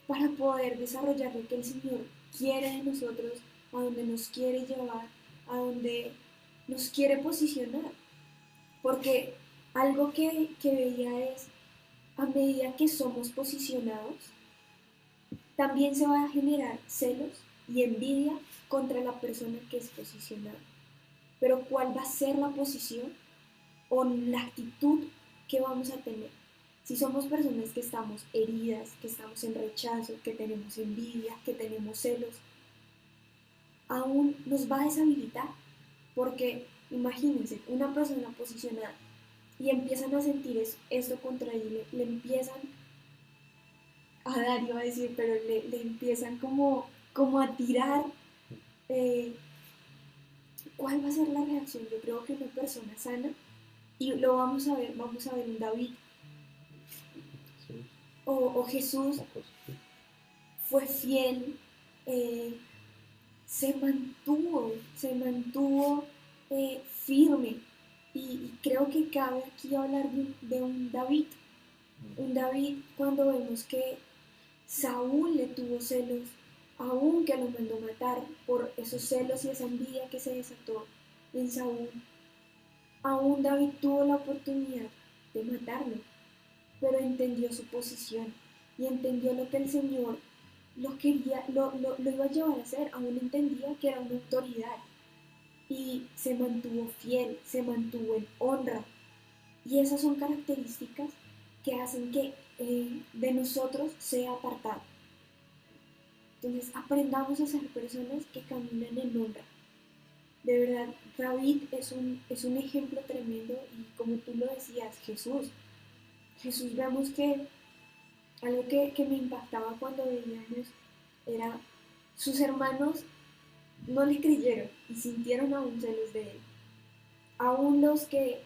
para poder desarrollar lo que el Señor quiere de nosotros, a donde nos quiere llevar, a donde nos quiere posicionar. Porque algo que veía es, a medida que somos posicionados, también se va a generar celos y envidia contra la persona que es posicionada. Pero ¿cuál va a ser la posición o la actitud que vamos a tener? Si somos personas que estamos heridas, que estamos en rechazo, que tenemos envidia, que tenemos celos, aún nos va a deshabilitar. Porque imagínense, una persona posicionada y empiezan a sentir esto contra él, le empiezan a dar, iba a decir, pero le empiezan como a tirar. eh, ¿Cuál va a ser la reacción? Yo creo que una persona sana, y lo vamos a ver en David, Sí. o Jesús fue fiel, se mantuvo firme. Y creo que cabe aquí hablar de un David. Un David cuando vemos que Saúl le tuvo celos, aún que lo mandó matar por esos celos y esa envidia que se desató en Saúl. Aún David tuvo la oportunidad de matarlo, pero entendió su posición y entendió lo que el Señor lo quería, lo iba a llevar a hacer. Aún entendía que era una autoridad y se mantuvo fiel, se mantuvo en honra. Y esas son características que hacen que de nosotros sea apartado. Entonces aprendamos a ser personas que caminan en honra. De verdad, David es un ejemplo tremendo y como tú lo decías, Jesús vemos que algo que me impactaba cuando veíamos era sus hermanos no le creyeron y sintieron aún celos de él. Aún los que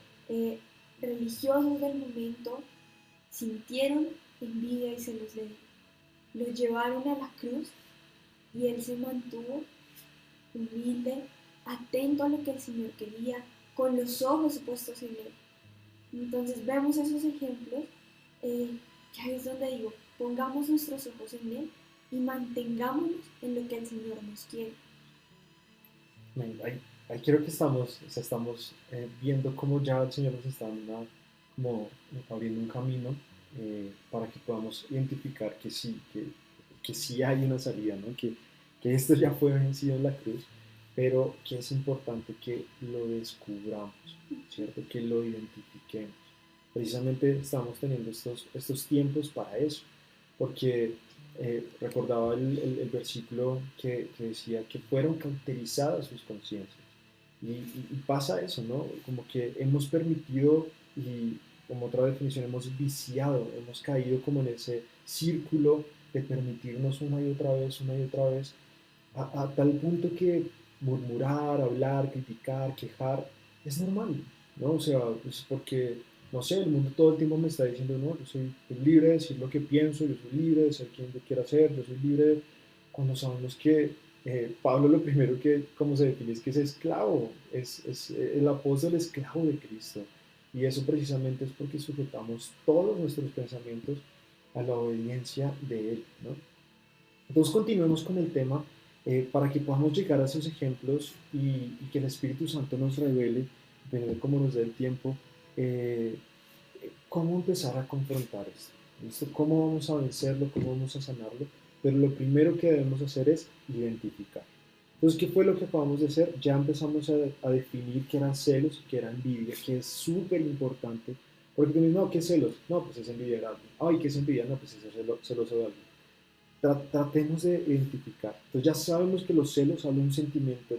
religiosos del momento sintieron envidia y celos de él. Lo llevaron a la cruz y él se mantuvo humilde, atento a lo que el Señor quería, con los ojos puestos en él. Entonces vemos esos ejemplos, que ahí es donde digo, pongamos nuestros ojos en él y mantengámonos en lo que el Señor nos quiere. Ahí quiero que estamos viendo cómo ya el Señor nos está como abriendo un camino para que podamos identificar que sí hay una salida, ¿no? Que esto ya fue vencido en la cruz pero que es importante que lo descubramos, ¿cierto? Que lo identifiquemos. Precisamente estamos teniendo estos tiempos para eso, porque recordaba el versículo que decía que fueron cauterizadas sus conciencias. Y pasa eso, ¿no? Como que hemos permitido y como otra definición hemos viciado, hemos caído como en ese círculo de permitirnos una y otra vez, a tal punto que murmurar, hablar, criticar, quejar, es normal, ¿no? O sea, es porque, no sé, el mundo todo el tiempo me está diciendo, no, yo soy libre de decir lo que pienso, yo soy libre de ser quien yo quiera ser, yo soy libre de... Cuando sabemos que Pablo lo primero que, como se define, es que es esclavo, es el apóstol esclavo de Cristo. Y eso precisamente es porque sujetamos todos nuestros pensamientos a la obediencia de Él, ¿no? Entonces continuemos con el tema para que podamos llegar a esos ejemplos y que el Espíritu Santo nos revele, dependiendo de cómo nos dé el tiempo, eh, cómo empezar a confrontar esto. ¿Listo? ¿Cómo vamos a vencerlo? ¿Cómo vamos a sanarlo? Pero lo primero que debemos hacer es identificar. Entonces, ¿qué fue lo que acabamos de hacer? Ya empezamos a definir qué eran celos, qué era envidia, que es súper importante. Porque tú me dices, no, ¿qué es celos? No, pues es envidiar a alguien. Ay, ¿qué es envidia? No, pues es ser celoso de alguien. Tratemos de identificar. Entonces ya sabemos que los celos son un sentimiento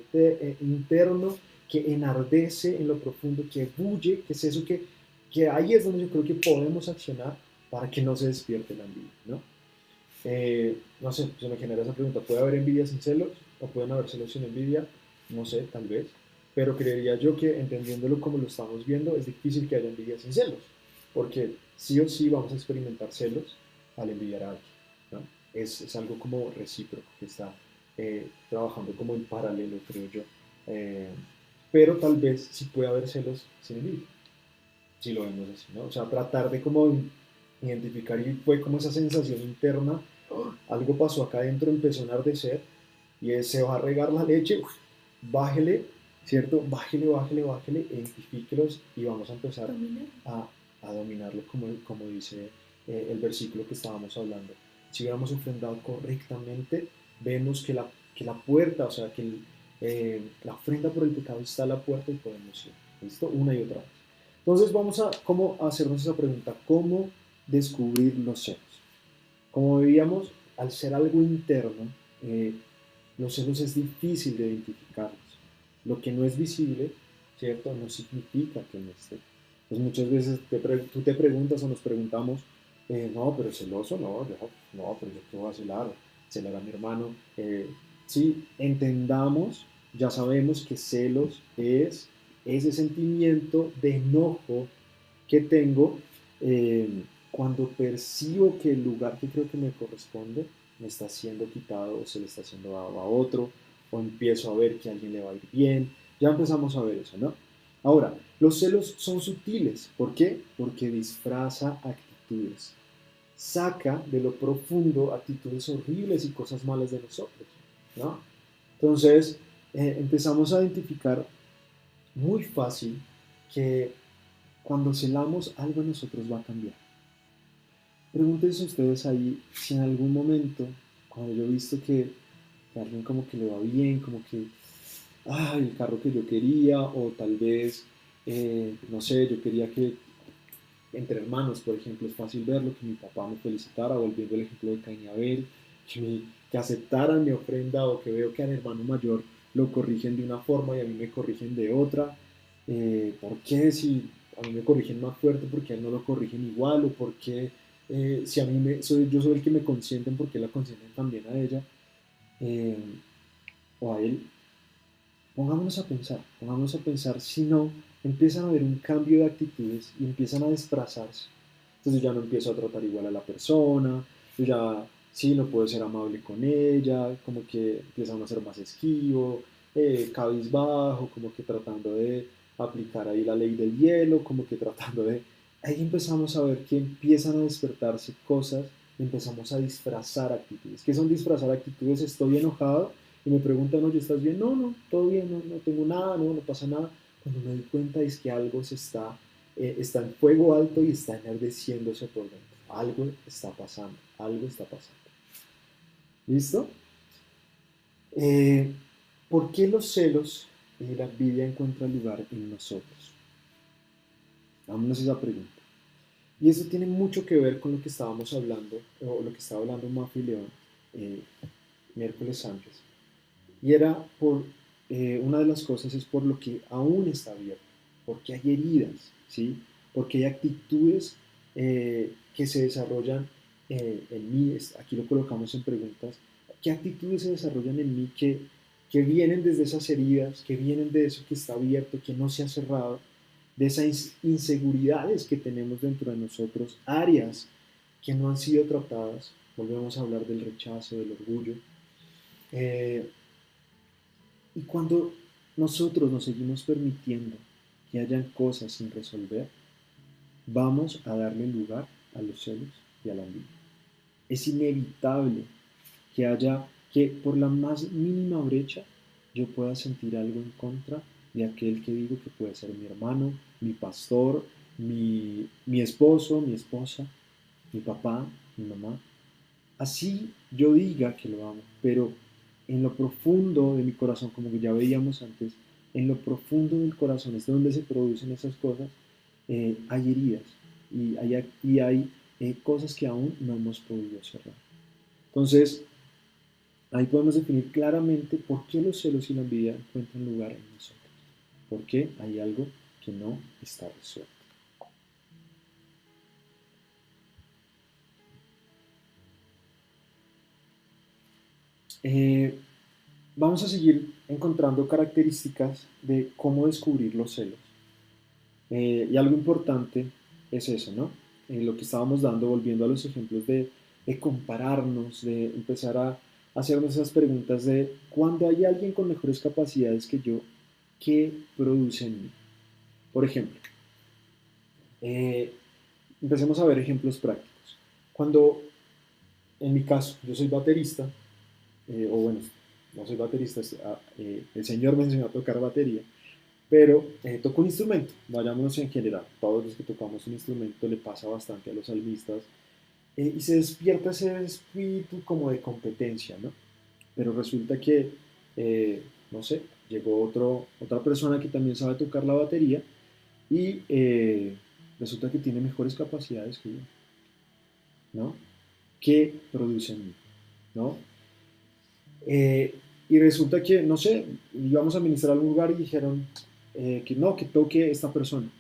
interno que enardece en lo profundo, que bulle, que es eso que ahí es donde yo creo que podemos accionar para que no se despierte la envidia, ¿no? No sé, se me genera esa pregunta, ¿puede haber envidia sin celos? ¿O pueden haber celos sin envidia? No sé, tal vez. Pero creería yo que entendiéndolo como lo estamos viendo, es difícil que haya envidia sin celos, porque sí o sí vamos a experimentar celos al envidiar a alguien, ¿no? Es algo como recíproco que está trabajando como en paralelo, creo yo. Eh, pero tal vez sí puede haber celos sin envidia, si lo vemos así, ¿no? O sea, tratar de como identificar y fue como esa sensación interna, ¡oh! Algo pasó acá adentro, empezó a enardecer y se va a regar la leche, uf, bájele, ¿cierto? Bájele, bájele, bájele, identifíquelos y vamos a empezar a, a dominarlo como dice el versículo que estábamos hablando. Si hubiéramos ofrendado correctamente, vemos que la puerta, o sea, que la ofrenda por el pecado está a la puerta y podemos ir. ¿Listo? Una y otra vez. Entonces vamos a, ¿cómo hacernos esa pregunta? ¿Cómo descubrir los celos? Como veíamos, al ser algo interno, eh, los celos es difícil de identificarlos. Lo que no es visible, ¿cierto? No significa que no esté. Pues muchas veces tú te preguntas o nos preguntamos, no, pero celoso, no, no, pero yo qué voy a celar, celar a mi hermano. Sí, entendamos, ya sabemos que celos es ese sentimiento de enojo que tengo cuando percibo que el lugar que creo que me corresponde me está siendo quitado o se le está siendo dado a otro, o empiezo a ver que a alguien le va a ir bien. Ya empezamos a ver eso, ¿no? Ahora, los celos son sutiles. ¿Por qué? Porque disfraza actitudes. Saca de lo profundo actitudes horribles y cosas malas de nosotros, ¿no? Entonces, empezamos a identificar muy fácil que cuando celamos algo en nosotros va a cambiar. Pregúntense ustedes ahí si en algún momento, cuando yo he visto que a alguien como que le va bien, como que, el carro que yo quería, o tal vez, no sé, yo quería que entre hermanos, por ejemplo, es fácil verlo, que mi papá me felicitara, volviendo el ejemplo de Cain y Abel, que aceptaran mi ofrenda, o que veo que al hermano mayor lo corrigen de una forma y a mí me corrigen de otra. ¿Por qué si a mí me corrigen más fuerte, porque a él no lo corrigen igual? ¿O por qué si a mí yo soy el que me consienten, porque la consienten también a ella eh, o a él? Pongámonos a pensar si no empiezan a haber un cambio de actitudes y empiezan a desplazarse. Entonces ya no empiezo a tratar igual a la persona, yo ya sí no puedo ser amable con ella, como que empiezan a ser más esquivo, cabizbajo, como que tratando de aplicar ahí la ley del hielo, como que tratando de... Ahí empezamos a ver que empiezan a despertarse cosas y empezamos a disfrazar actitudes. ¿Qué son disfrazar actitudes? Estoy enojado y me preguntan, oye, ¿estás bien? No, no, todo bien, no, no tengo nada, no, no pasa nada. Cuando me doy cuenta es que algo está en fuego alto y está enardeciéndose por dentro. Algo está pasando, algo está pasando. ¿Listo? Eh, ¿Por qué los celos y la envidia encuentran lugar en nosotros? Hagámonos esa pregunta. Y eso tiene mucho que ver con lo que estábamos hablando, o lo que estaba hablando Mafi León eh, miércoles antes. Y era una de las cosas es por lo que aún está abierto, porque hay heridas, ¿sí? Porque hay actitudes que se desarrollan en mí, aquí lo colocamos en preguntas, ¿qué actitudes se desarrollan en mí que vienen desde esas heridas, que vienen de eso que está abierto, que no se ha cerrado, de esas inseguridades que tenemos dentro de nosotros, áreas que no han sido tratadas? Volvemos a hablar del rechazo, del orgullo. Eh, y cuando nosotros nos seguimos permitiendo que hayan cosas sin resolver, vamos a darle lugar a los celos y a la envidia. Es inevitable que por la más mínima brecha yo pueda sentir algo en contra de aquel que digo que puede ser mi hermano, mi pastor, mi esposo, mi esposa, mi papá, mi mamá. Así yo diga que lo amo, pero en lo profundo de mi corazón, como que ya veíamos antes, en lo profundo del corazón es donde se producen esas cosas, hay heridas y hay cosas que aún no hemos podido cerrar. Entonces, ahí podemos definir claramente por qué los celos y la envidia encuentran lugar en nosotros. Porque hay algo que no está resuelto. Eh, Vamos a seguir encontrando características de cómo descubrir los celos. Y algo importante es eso, ¿no? Lo que estábamos dando, volviendo a los ejemplos de compararnos, de empezar a hacernos esas preguntas de cuando hay alguien con mejores capacidades que yo, ¿qué produce en mí? Por ejemplo, eh, empecemos a ver ejemplos prácticos. Cuando, en mi caso, yo soy baterista, o bueno, no soy baterista, el Señor me enseñó a tocar batería, pero toco un instrumento, vayámonos en general, todos los que tocamos un instrumento le pasa bastante a los salmistas, y se despierta ese espíritu como de competencia, ¿no? Pero resulta que, no sé, llegó otra persona que también sabe tocar la batería y resulta que tiene mejores capacidades que yo, ¿no? ¿Qué produce en mí? ¿No? Y resulta que, no sé, íbamos a ministrar a algún lugar y dijeron que no, que toque esta persona.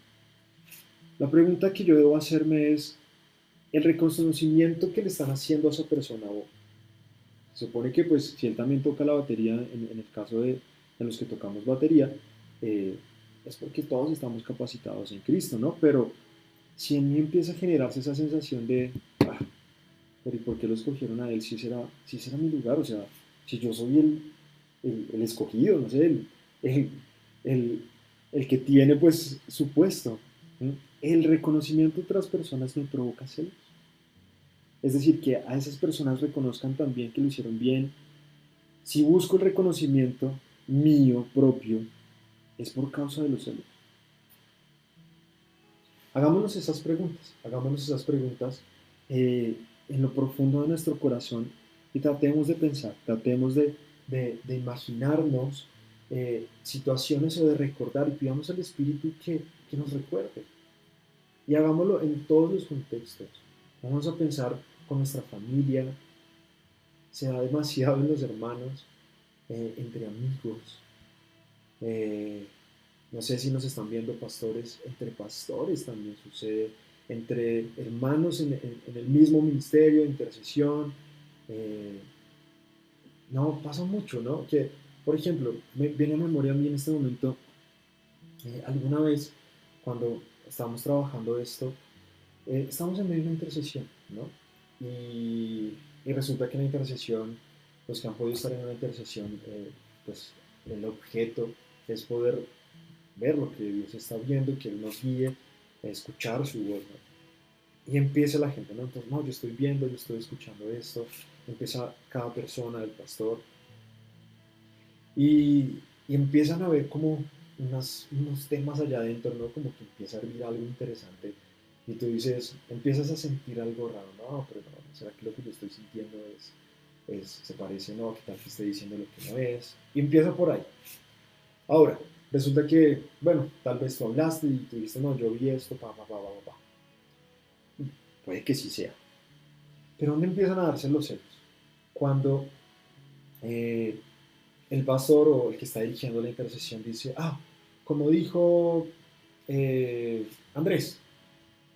La pregunta que yo debo hacerme es, el reconocimiento que le están haciendo a esa persona, o se supone que pues si él también toca la batería, en el caso de los que tocamos batería, eh, es porque todos estamos capacitados en Cristo, ¿no? Pero si en mí empieza a generarse esa sensación de, ah, pero ¿y por qué lo escogieron a él si ese era mi lugar? O sea, si yo soy el escogido, no sé, el, el, el que tiene pues su puesto. ¿Sí? El reconocimiento de otras personas me provoca celos. Es decir, que a esas personas reconozcan también que lo hicieron bien. Si busco el reconocimiento mío propio, es por causa de los celos. Hagámonos esas preguntas en lo profundo de nuestro corazón y tratemos de pensar, tratemos de imaginarnos situaciones o de recordar y pidamos al Espíritu que nos recuerde. Y hagámoslo en todos los contextos. Vamos a pensar con nuestra familia, se da demasiado en los hermanos, entre amigos. Eh, no sé si nos están viendo pastores, entre pastores también sucede, entre hermanos en el mismo ministerio, de intercesión. eh, no, pasa mucho, ¿no? Que, por ejemplo, me viene a memoria a mí en este momento, alguna vez cuando estábamos trabajando esto, estamos en medio de una intercesión, ¿no? Y resulta que en la intercesión, los que han podido estar en una intercesión, pues el objeto es poder ver lo que Dios está viendo, que Él nos guíe, escuchar su voz, ¿no? Y empieza la gente, ¿no? Entonces, no, yo estoy viendo, yo estoy escuchando esto, empieza cada persona, el pastor, y empiezan a ver como unos temas allá adentro, ¿no? Como que empieza a hervir algo interesante, y tú dices, empiezas a sentir algo raro, no, pero no, ¿será que lo que yo estoy sintiendo es? se parece, no, que tal que esté diciendo lo que no es, y empieza por ahí. Ahora, resulta que, bueno, tal vez tú hablaste y tú dijiste, no, yo vi esto, pa. Puede que sí sea. Pero ¿dónde empiezan a darse los celos? Cuando eh, el pastor o el que está dirigiendo la intercesión dice, como dijo Andrés,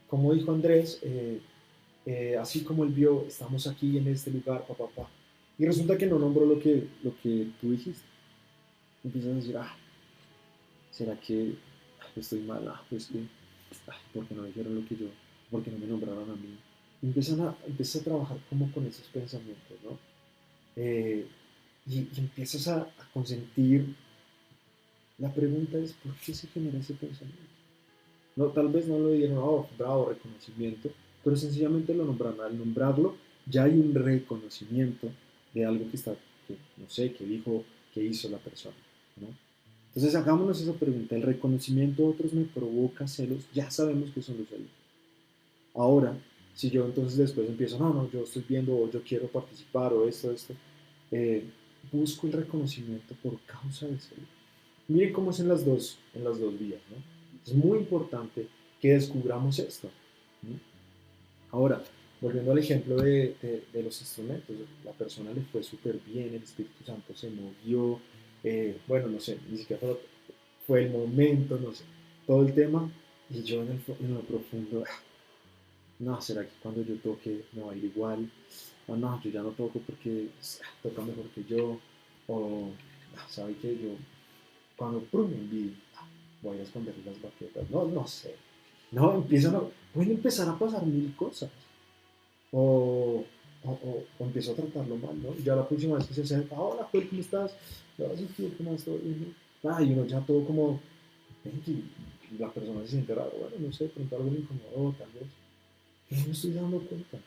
como dijo Andrés, así como él vio, estamos aquí en este lugar, pa. Y resulta que no nombró lo que tú dijiste. Empiezan a decir, ¿será que estoy mal? Pues que, ¿por qué no dijeron lo que yo? ¿Por qué no me nombraron a mí? Y empiezas a trabajar como con esos pensamientos, ¿no? Eh, y empiezas a consentir. La pregunta es, ¿por qué se genera ese pensamiento? No, tal vez no lo digan, bravo, reconocimiento, pero sencillamente lo nombran. Al nombrarlo, ya hay un reconocimiento de algo que no sé, que dijo, que hizo la persona, ¿no? Entonces hagámonos esa pregunta, ¿el reconocimiento de otros me provoca celos? Ya sabemos que son los celos. Ahora, si yo entonces después empiezo, no, yo estoy viendo, o yo quiero participar, o esto, eh, busco el reconocimiento por causa de celos. Miren cómo es en las dos vías, ¿no? Es muy importante que descubramos esto, ¿no? Ahora, volviendo al ejemplo de los instrumentos, la persona le fue súper bien, el Espíritu Santo se movió, bueno, no sé, ni siquiera fue el momento, no sé, todo el tema, y yo en lo profundo, no, ¿será que cuando yo toque me va a ir igual? O no, yo ya no toco porque toca mejor que yo, o ¿sabe qué? Yo cuando prum, envidio, voy a esconder las baquetas, no sé, no, pueden empezar a pasar mil cosas, o, o empiezo a tratarlo mal, ¿no? Ya la próxima vez que se acerca, hola, Joel, ¿cómo estás? No, sí, tío, ¿cómo estás? Y uno ya todo como, y la persona se siente raro, bueno, no sé, pronto algo me incomodó, tal vez, pero no me estoy dando cuenta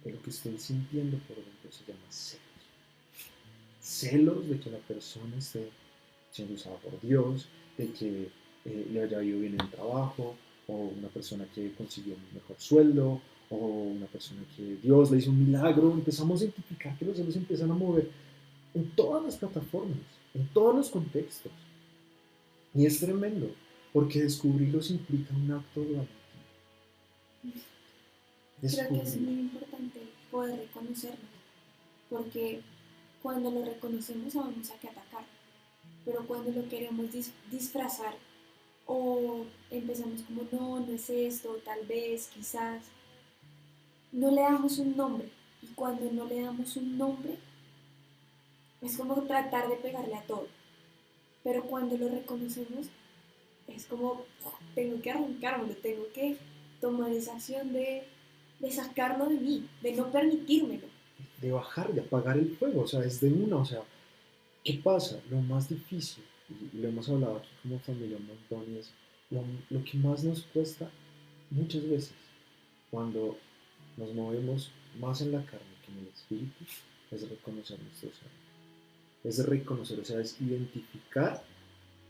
que lo que estoy sintiendo por dentro se llama celos. Celos de que la persona esté siendo usada por Dios, de que le haya ido bien en el trabajo, o una persona que consiguió un mejor sueldo, o una persona que Dios le hizo un milagro. Empezamos a identificar que los celos empiezan a mover en todas las plataformas, en todos los contextos. Y es tremendo, porque descubrirlos implica un acto de valentía. Creo que es Descubrir. muy importante poder reconocerlo, porque cuando lo reconocemos sabemos a qué atacar, pero cuando lo queremos disfrazar o empezamos como no es esto, tal vez, quizás, no le damos un nombre. Y cuando no le damos un nombre, es como tratar de pegarle a todo. Pero cuando lo reconocemos, es como tengo que arrancármelo, tengo que tomar esa acción de sacarlo de mí, de no permitírmelo. De bajar, de apagar el fuego, o sea, es de una, o sea, ¿qué pasa? Lo más difícil, y lo hemos hablado aquí como familia un montón, es lo que más nos cuesta muchas veces cuando nos movemos más en la carne que en el espíritu, es reconocer nuestros errores. Es reconocer, o sea, es identificar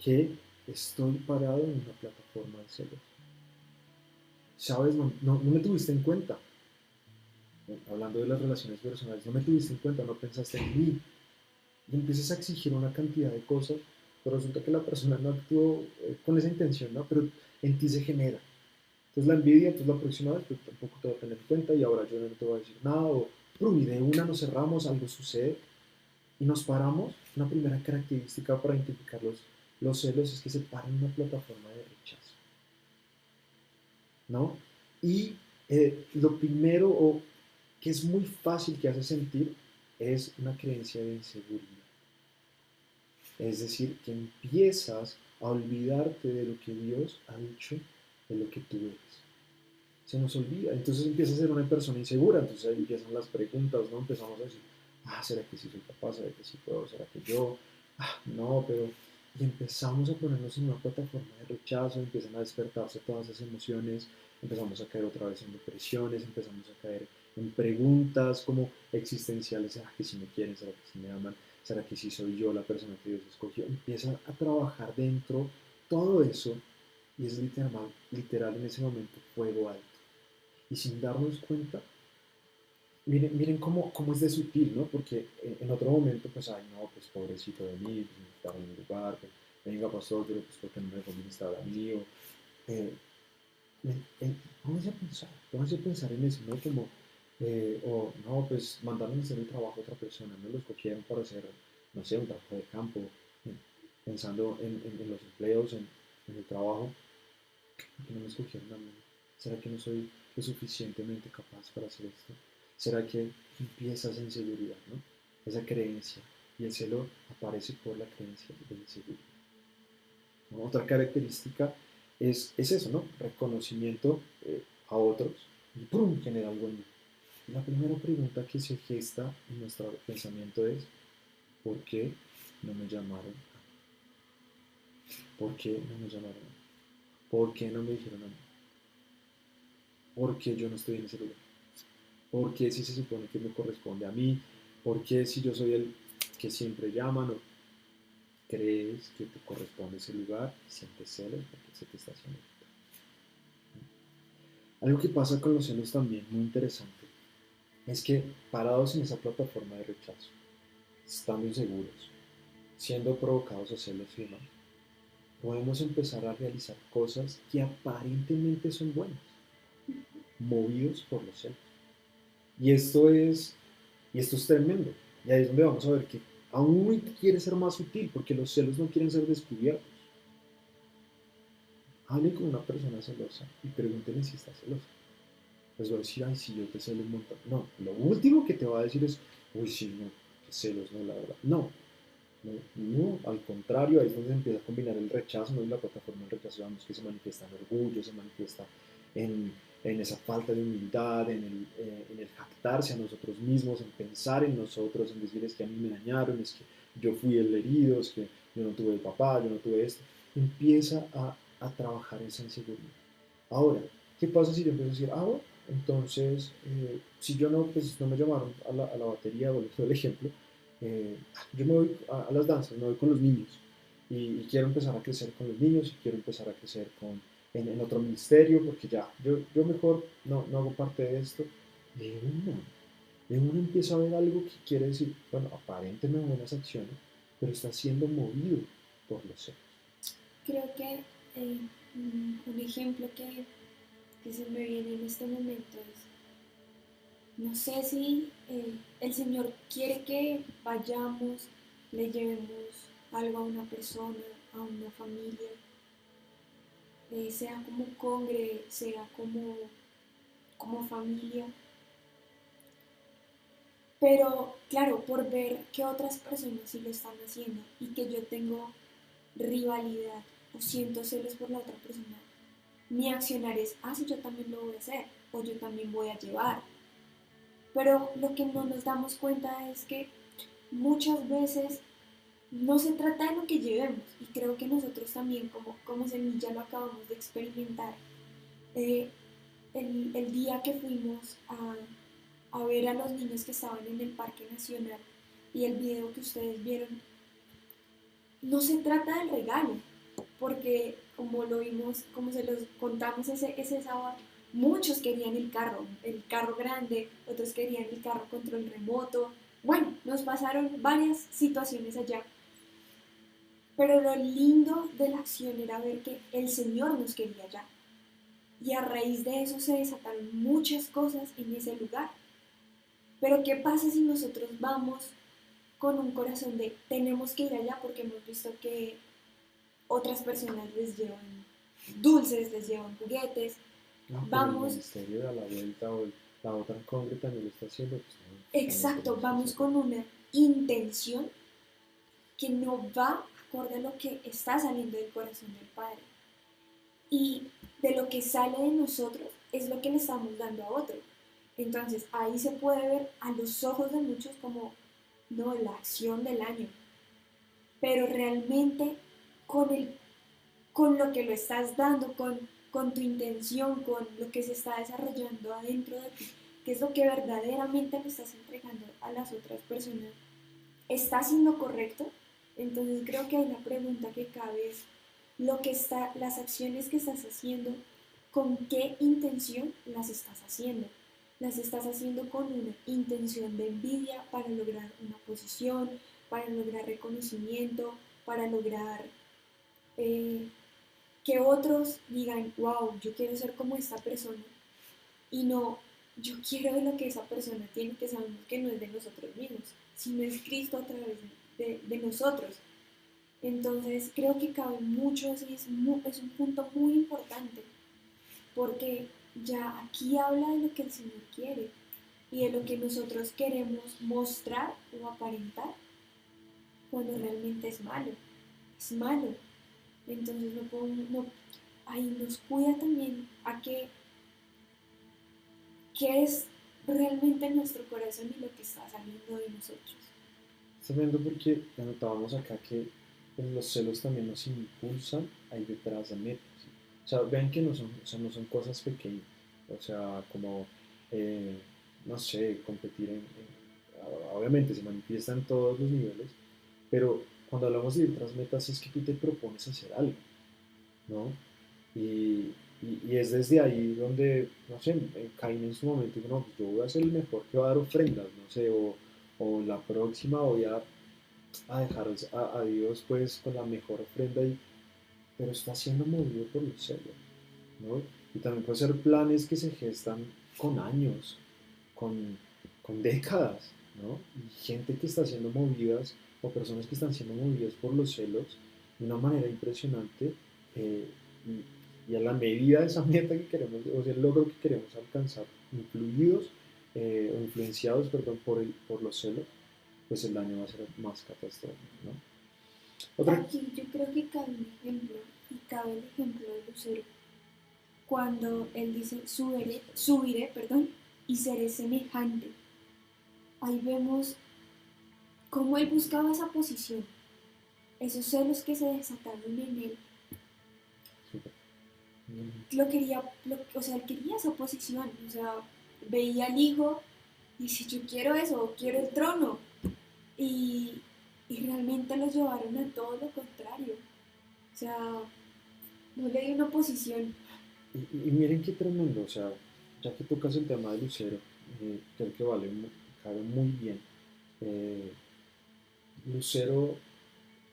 que estoy parado en una plataforma de celos. ¿Sabes? No me tuviste en cuenta. Hablando de las relaciones personales, no me tuviste en cuenta, no pensaste en mí. Y empiezas a exigir una cantidad de cosas, pero resulta que la persona no actuó con esa intención, ¿no? Pero en ti se genera. Entonces la envidia, entonces la próxima vez pues, tampoco te voy a tener en cuenta y ahora yo no te voy a decir nada, o y de una nos cerramos, algo sucede y nos paramos. Una primera característica para identificar los celos es que se paran en una plataforma de rechazo, ¿no? Y lo primero que es muy fácil que hace sentir es una creencia de inseguridad. Es decir, que empiezas a olvidarte de lo que Dios ha dicho de lo que tú eres. Se nos olvida, entonces empieza a ser una persona insegura, entonces ahí empiezan las preguntas, ¿no? Empezamos a decir, ¿será que sí soy capaz? ¿Será que sí puedo? ¿Será que yo? No, pero... Y empezamos a ponernos en una plataforma de rechazo, empiezan a despertarse todas esas emociones, empezamos a caer otra vez en depresiones, empezamos a caer en preguntas como existenciales, ¿será que sí me quieren? ¿Será que sí me aman? ¿Será que sí soy yo la persona que Dios escogió? Empieza a trabajar dentro todo eso y es literal en ese momento fuego alto. Y sin darnos cuenta, miren cómo es de sutil, ¿no? Porque en otro momento, pues, ay, no, pues pobrecito de mí, pues, no estaba en mi lugar, pues, venga, pastor, pero pues porque no me dejó bienestar a mí, o, eh, pónganse a pensar en eso, ¿no? Como, o no, pues mandaron a hacer el trabajo a otra persona, no los cogieron para hacer, no sé, un trabajo de campo, pensando en los empleos, en el trabajo, ¿por qué no me escogieron a mí? ¿Será que no soy lo suficientemente capaz para hacer esto? ¿Será que empieza esa inseguridad, ¿no? Esa creencia. Y el celo aparece por la creencia de inseguridad, ¿no? Otra característica es eso, ¿no? Reconocimiento a otros y ¡pum! Genera algo en mí. Y la primera pregunta que se gesta en nuestro pensamiento es, ¿por qué no me llamaron? ¿Por qué no me llamaron? ¿Por qué no me dijeron a mí? ¿Por qué yo no estoy en ese lugar? ¿Por qué si se supone que me corresponde a mí? ¿Por qué si yo soy el que siempre llaman o crees que te corresponde ese lugar y sientes celos porque se te está haciendo? Algo que pasa con los celos también muy interesante es que parados en esa plataforma de rechazo, estando inseguros, siendo provocados a celos y demás, podemos empezar a realizar cosas que aparentemente son buenas, movidos por los celos. Y esto es tremendo. Y ahí es donde vamos a ver que aún quiere ser más sutil, porque los celos no quieren ser descubiertos. Hable con una persona celosa y pregúntele si está celosa. Les va a decir, ay, sí, yo te celo un montón. No, lo último que te va a decir es, uy, sí, no, qué celos, no, la verdad. No, no, no, al contrario, ahí es donde se empieza a combinar el rechazo, no es la plataforma del rechazo, vamos, que se manifiesta en orgullo, se manifiesta en esa falta de humildad, en el jactarse a nosotros mismos, en pensar en nosotros, en decir es que a mí me dañaron, es que yo fui el herido, es que yo no tuve el papá, yo no tuve esto. Empieza a trabajar esa inseguridad. Ahora, ¿qué pasa si yo empiezo a decir, ah, bueno, entonces, si yo no, pues no me llamaron a la batería, o el ejemplo, eh, yo me voy a las danzas, me voy con los niños y quiero empezar a crecer con los niños y quiero empezar a crecer en otro ministerio porque ya, yo mejor no hago parte de esto. De una, de una empiezo a ver algo que quiere decir, bueno, aparentemente buenas acciones, pero está siendo movido por los celos. Creo que un ejemplo que se me viene en este momento es, no sé si el Señor quiere que vayamos, le llevemos algo a una persona, a una familia, sea como congre, sea como familia. Pero claro, por ver que otras personas sí lo están haciendo y que yo tengo rivalidad o siento celos por la otra persona, mi accionar es, ah, sí, yo también lo voy a hacer o yo también voy a llevar. Pero lo que no nos damos cuenta es que muchas veces no se trata de lo que llevemos, y creo que nosotros también como semilla lo acabamos de experimentar. Eh, el día que fuimos a ver a los niños que estaban en el Parque Nacional y el video que ustedes vieron, no se trata del regalo, porque como lo vimos, como se los contamos ese sábado, muchos querían el carro grande, otros querían el carro control remoto. Bueno, nos pasaron varias situaciones allá, pero lo lindo de la acción era ver que el Señor nos quería allá. Y a raíz de eso se desataron muchas cosas en ese lugar. Pero ¿qué pasa si nosotros vamos con un corazón de tenemos que ir allá porque hemos visto que otras personas les llevan dulces, les llevan juguetes? No, pero el Vamos, ministerio da la vuelta o la otra congre también lo está haciendo, pues también exacto, tenemos que vamos hacerlo. con una intención que no va acorde a lo que está saliendo del corazón del Padre. Y de lo que sale de nosotros es lo que le estamos dando a otro. Entonces ahí se puede ver a los ojos de muchos como, no, la acción del año, pero realmente con, con lo que lo estás dando, con tu intención, con lo que se está desarrollando adentro de ti, que es lo que verdaderamente le estás entregando a las otras personas, ¿está siendo correcto? Entonces creo que hay una pregunta que cabe es, las acciones que estás haciendo, ¿con qué intención las estás haciendo? las estás haciendo con una intención de envidia para lograr una posición, para lograr reconocimiento, para lograr eh, que otros digan, wow, yo quiero ser como esta persona y no, yo quiero de lo que esa persona tiene, que sabemos que no es de nosotros mismos, sino es Cristo a través de nosotros. Entonces creo que cabe mucho, es un punto muy importante, porque ya aquí habla de lo que el Señor quiere y de lo que nosotros queremos mostrar o aparentar cuando realmente es malo, es malo. Entonces no podemos, no, ahí nos cuida también a qué es realmente nuestro corazón y lo que está saliendo de nosotros. Está viendo porque anotábamos acá que pues, los celos también nos impulsan a ir detrás de metas. ¿Sí? O sea, vean que no son, o sea, no son cosas pequeñas. O sea, como, eh, no sé, competir obviamente se manifiesta en todos los niveles, pero cuando hablamos de ir tras metas es que tú te propones hacer algo, ¿no? Y, y es desde ahí donde, no sé, Caín en su momento dijo, no, pues yo voy a ser el mejor que va a dar ofrendas, no sé, o la próxima voy a dejar a Dios pues con la mejor ofrenda, pero está siendo movido por los celos, ¿no? Y también puede ser planes que se gestan con años, con, con décadas, ¿no? Y gente que está siendo movidas, o personas que están siendo movidas por los celos de una manera impresionante, eh, y a la medida de esa meta que queremos, o sea, el logro que queremos alcanzar, influidos o influenciados, perdón, por los celos, pues el daño va a ser más catastrófico, ¿no? Otra, Aquí yo creo que cabe un ejemplo, y cabe el ejemplo de Lucero, cuando él dice, subiré, perdón, y seré semejante. Ahí vemos cómo él buscaba esa posición, esos celos que se desataron en él, super, lo quería, o sea, él quería esa posición, o sea, veía al hijo y dice, yo quiero eso, quiero el trono, y, y realmente lo llevaron a todo lo contrario, o sea, no le dio una posición. y miren qué tremendo, o sea, ya que tocas el tema de Lucero, creo que cabe muy bien. Eh, Lucero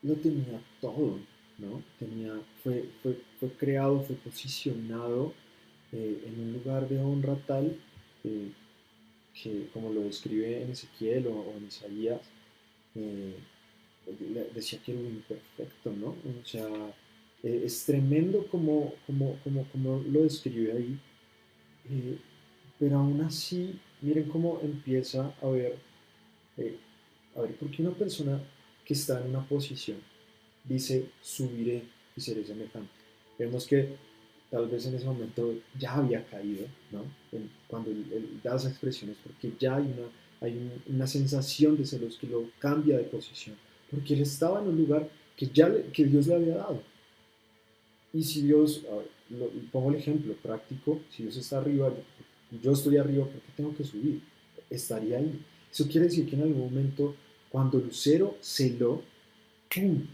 lo tenía todo, ¿no? Fue creado, fue posicionado en un lugar de honra tal eh, que, como lo describe en Ezequiel o en Isaías, eh, decía que era un imperfecto, ¿no? O sea, es tremendo como lo describe ahí, eh, pero aún así, miren cómo empieza eh, a ver, ¿por qué una persona que está en una posición dice, subiré y seré semejante? Vemos que tal vez en ese momento ya había caído, ¿no? Cuando él da esas expresiones, porque ya hay una sensación de celos que lo cambia de posición, porque él estaba en un lugar que Dios le había dado. Y si Dios, a ver, pongo el ejemplo práctico, si Dios está arriba y yo estoy arriba, ¿por qué tengo que subir? Estaría ahí. Eso quiere decir que en algún momento, cuando Lucero celó, ¡pum!,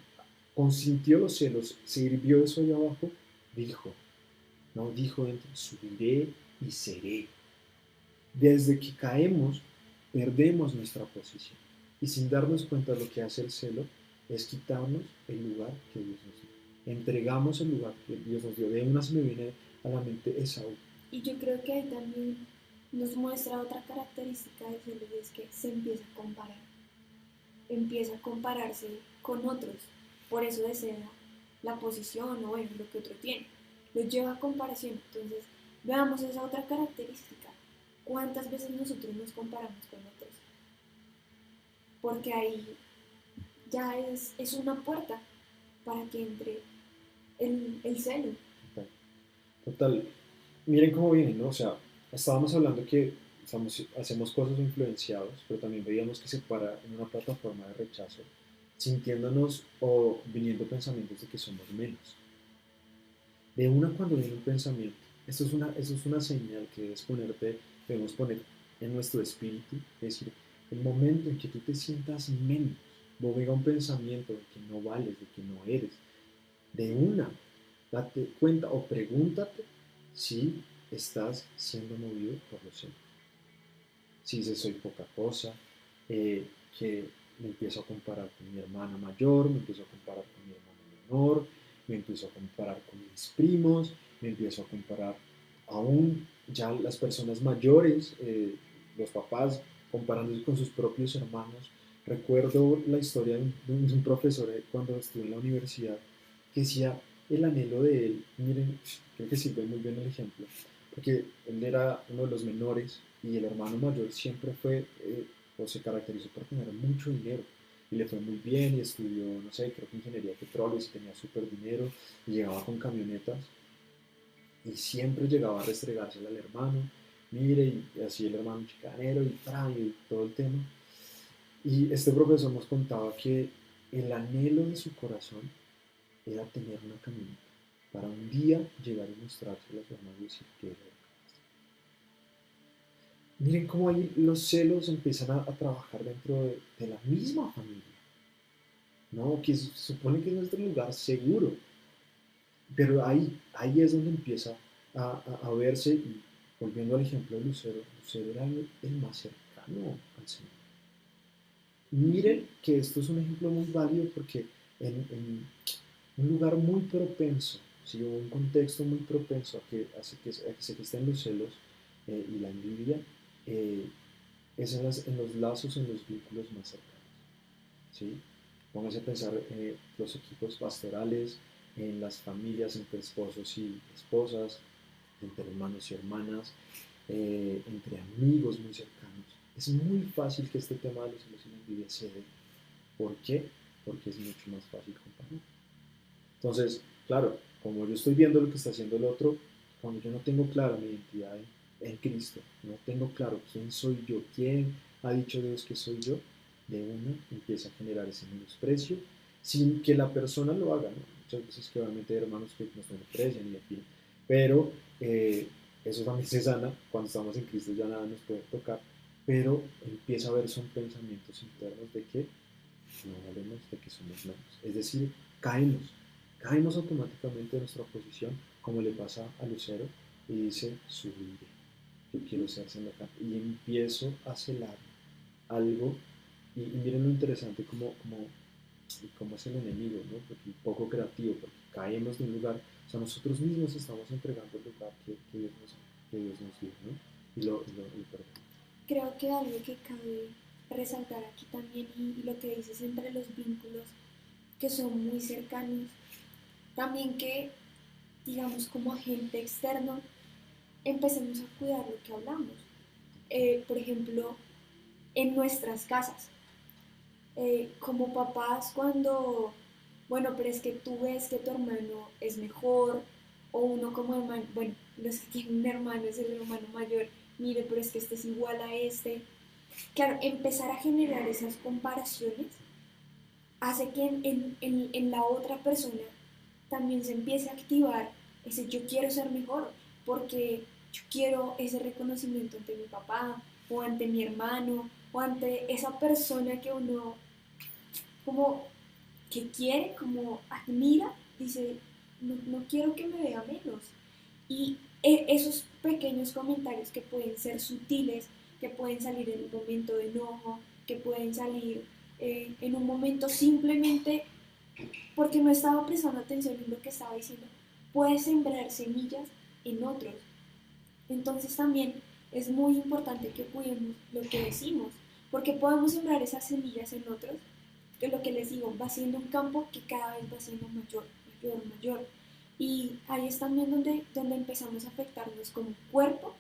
consintió los celos, se hirvió eso allá abajo, dijo, no dijo dentro, subiré y seré. Desde que caemos, perdemos nuestra posición. Y sin darnos cuenta, lo que hace el celo es quitarnos el lugar que Dios nos dio. Entregamos el lugar que Dios nos dio. De una se me viene a la mente Esaú. Y yo creo que ahí también nos muestra otra característica de Celos, y es que se empieza a compararse con otros, por eso desea la posición o bueno, lo que otro tiene, lo lleva a comparación. Entonces, veamos esa otra característica. ¿Cuántas veces nosotros nos comparamos con otros? Porque ahí ya es una puerta para que entre el celo. Total, miren cómo viene, ¿no? O sea, estábamos hablando que hacemos cosas influenciados, pero también veíamos que se para en una plataforma de rechazo, sintiéndonos o viniendo pensamientos de que somos menos. De una cuando viene un pensamiento, esto es una señal que debemos poner en nuestro espíritu, es decir, el momento en que tú te sientas menos, o venga un pensamiento de que no vales, de que no eres, de una, date cuenta o pregúntate si estás siendo movido por los celos. si dice soy poca cosa, que me empiezo a comparar con mi hermana mayor, me empiezo a comparar con mi hermano menor, me empiezo a comparar con mis primos, me empiezo a comparar aún ya las personas mayores, los papás comparándose con sus propios hermanos. Recuerdo la historia de un profesor cuando estuve en la universidad que decía el anhelo de él, miren, creo que sirve muy bien el ejemplo, porque él era uno de los menores y el hermano mayor siempre fue, o se caracterizó por tener mucho dinero y le fue muy bien y estudió, no sé, creo que ingeniería de petróleos y tenía súper dinero y llegaba con camionetas y siempre llegaba a restregársela al hermano, mire, y así el hermano chicanero y todo el tema. Y este profesor nos contaba que el anhelo de su corazón era tener una camioneta para un día llegar y mostrársela a su hermano y decir que era. Miren cómo ahí los celos empiezan a trabajar dentro de la misma familia, ¿no? Que se supone que es nuestro lugar seguro, pero ahí es donde empieza a verse, y volviendo al ejemplo de Lucero, Lucero era el más cercano al Señor. Miren que esto es un ejemplo muy válido porque en un lugar muy propenso, ¿sí? O un contexto muy propenso a que se gesten los celos y la envidia, eh, es en los lazos, en los vínculos más cercanos. ¿Sí? Pónganse a pensar los equipos pastorales, en las familias entre esposos y esposas, entre hermanos y hermanas, entre amigos muy cercanos. Es muy fácil que este tema de los celos y la envidia se dé. ¿Por qué? Porque es mucho más fácil comparar. Entonces, claro, como yo estoy viendo lo que está haciendo el otro, cuando yo no tengo clara mi identidad en Cristo, no tengo claro quién soy yo, quién ha dicho Dios que soy yo, de uno empieza a generar ese menosprecio sin que la persona lo haga, ¿no? Muchas veces que obviamente hay hermanos que nos menosprecian y en fin, pero eso también se sana, cuando estamos en Cristo ya nada nos puede tocar, pero empieza a haber son pensamientos internos de que no valemos, de que somos menos, es decir, caemos, caemos automáticamente de nuestra posición, como le pasa a Lucero, y dice, subiré, yo quiero ser semejante, y empiezo a celar algo, y miren lo interesante como es el enemigo, ¿no? Porque poco creativo, porque caemos de un lugar, o sea, nosotros mismos estamos entregando el lugar que Dios nos dio, ¿no? Y perdón. Creo que algo que cabe resaltar aquí también y lo que dices entre los vínculos que son muy cercanos, también que, digamos, como agente externo, empecemos a cuidar lo que hablamos. Por ejemplo, en nuestras casas, como papás cuando, bueno, pero es que tú ves que tu hermano es mejor, o uno como hermano, bueno, los que tienen un hermano es el hermano mayor, mire, pero es que este es igual a este. Claro, empezar a generar esas comparaciones hace que en la otra persona también se empiece a activar ese yo quiero ser mejor, porque yo quiero ese reconocimiento ante mi papá, o ante mi hermano, o ante esa persona que uno como que quiere, como admira, dice, no, no quiero que me vea menos. Y esos pequeños comentarios que pueden ser sutiles, que pueden salir en un momento de enojo, que pueden salir en un momento simplemente porque no estaba prestando atención en lo que estaba diciendo, puede sembrar semillas en otros. Entonces también es muy importante que cuidemos lo que decimos, porque podemos sembrar esas semillas en otros, que lo que les digo, va siendo un campo que cada vez va siendo mayor, mayor, mayor. Y ahí es también donde empezamos a afectarnos como cuerpo,